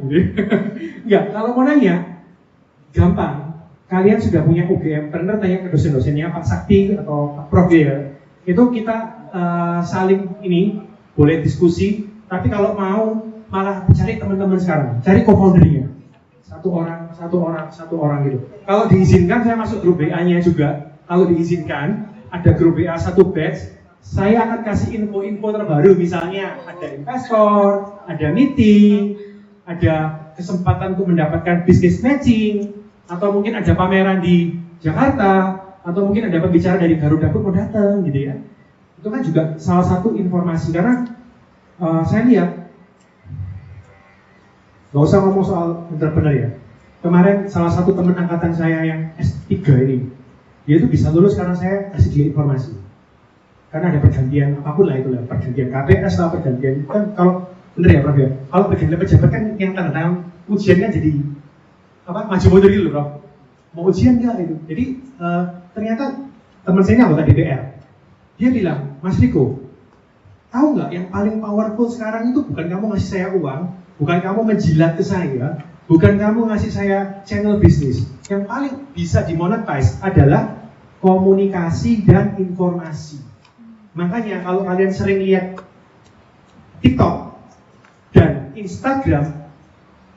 [SPEAKER 1] Enggak, kalau mau nanya, gampang. Kalian sudah punya UGM, pernah tanya ke dosen-dosennya Pak Sakti atau Pak Prof ya. Itu kita saling ini boleh diskusi. Tapi kalau mau malah cari teman-teman sekarang, cari co-foundernya. Satu orang gitu. Kalau diizinkan saya masuk grup BA-nya juga. Kalau diizinkan ada grup BA satu batch. Saya akan kasih info-info terbaru, misalnya ada investor, ada meeting, ada kesempatan untuk mendapatkan business matching, atau mungkin ada pameran di Jakarta, atau mungkin ada pembicara dari Garuda pun mau datang, gitu ya. Itu kan juga salah satu informasi, karena saya lihat, nggak usah ngomong soal entrepreneur ya. Kemarin salah satu teman angkatan saya yang S3 ini, dia itu bisa lulus karena saya kasih dia informasi. Karena ada pergantian apapun lah itulah, pergantian KPS atau pergantian kan kalau bener ya Prof ya, kalau pergantian pejabat kan yang tanda tangan ujian kan jadi apa maju mundur gitu loh Prof, mau ujian nggak itu. Jadi ternyata teman saya ini anggota DPR, dia bilang, Mas Riko, tahu nggak yang paling powerful sekarang itu bukan kamu ngasih saya uang, bukan kamu menjilat ke saya, bukan kamu ngasih saya channel bisnis, yang paling bisa dimonetize adalah komunikasi dan informasi. Makanya kalau kalian sering lihat TikTok dan Instagram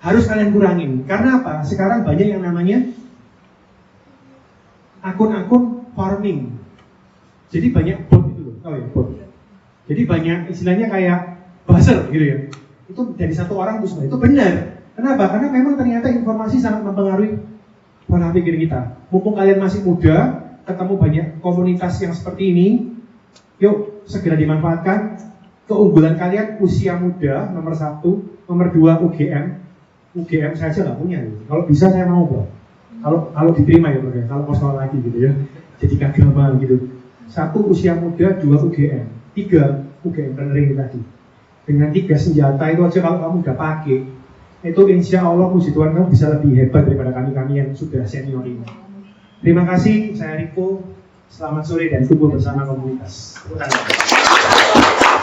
[SPEAKER 1] harus kalian kurangin. Karena apa? Sekarang banyak yang namanya akun-akun farming. Jadi banyak bot itu loh, tahu ya bot. Jadi banyak istilahnya kayak buzzer gitu ya. Itu dari satu orang terus itu benar. Kenapa? Karena memang ternyata informasi sangat mempengaruhi pola pikir kita. Mumpung kalian masih muda, ketemu banyak komunitas yang seperti ini, yuk segera dimanfaatkan. Keunggulan kalian usia muda nomor 1, nomor 2 UGM saya aja nggak punya. Kalau bisa saya mau bro. Kalau diterima ya bro. Kalau mau sekolah lagi gitu ya. Jadi kagama gitu. 1 usia muda, 2 UGM, 3 UGM Renering tadi. Dengan 3 senjata itu aja kalau kamu udah pakai, itu insya Allah puji Tuhan kamu bisa lebih hebat daripada kami yang sudah senior ini. Terima kasih, saya Riko. Selamat sore dan tumbuh bersama komunitas. Terima kasih.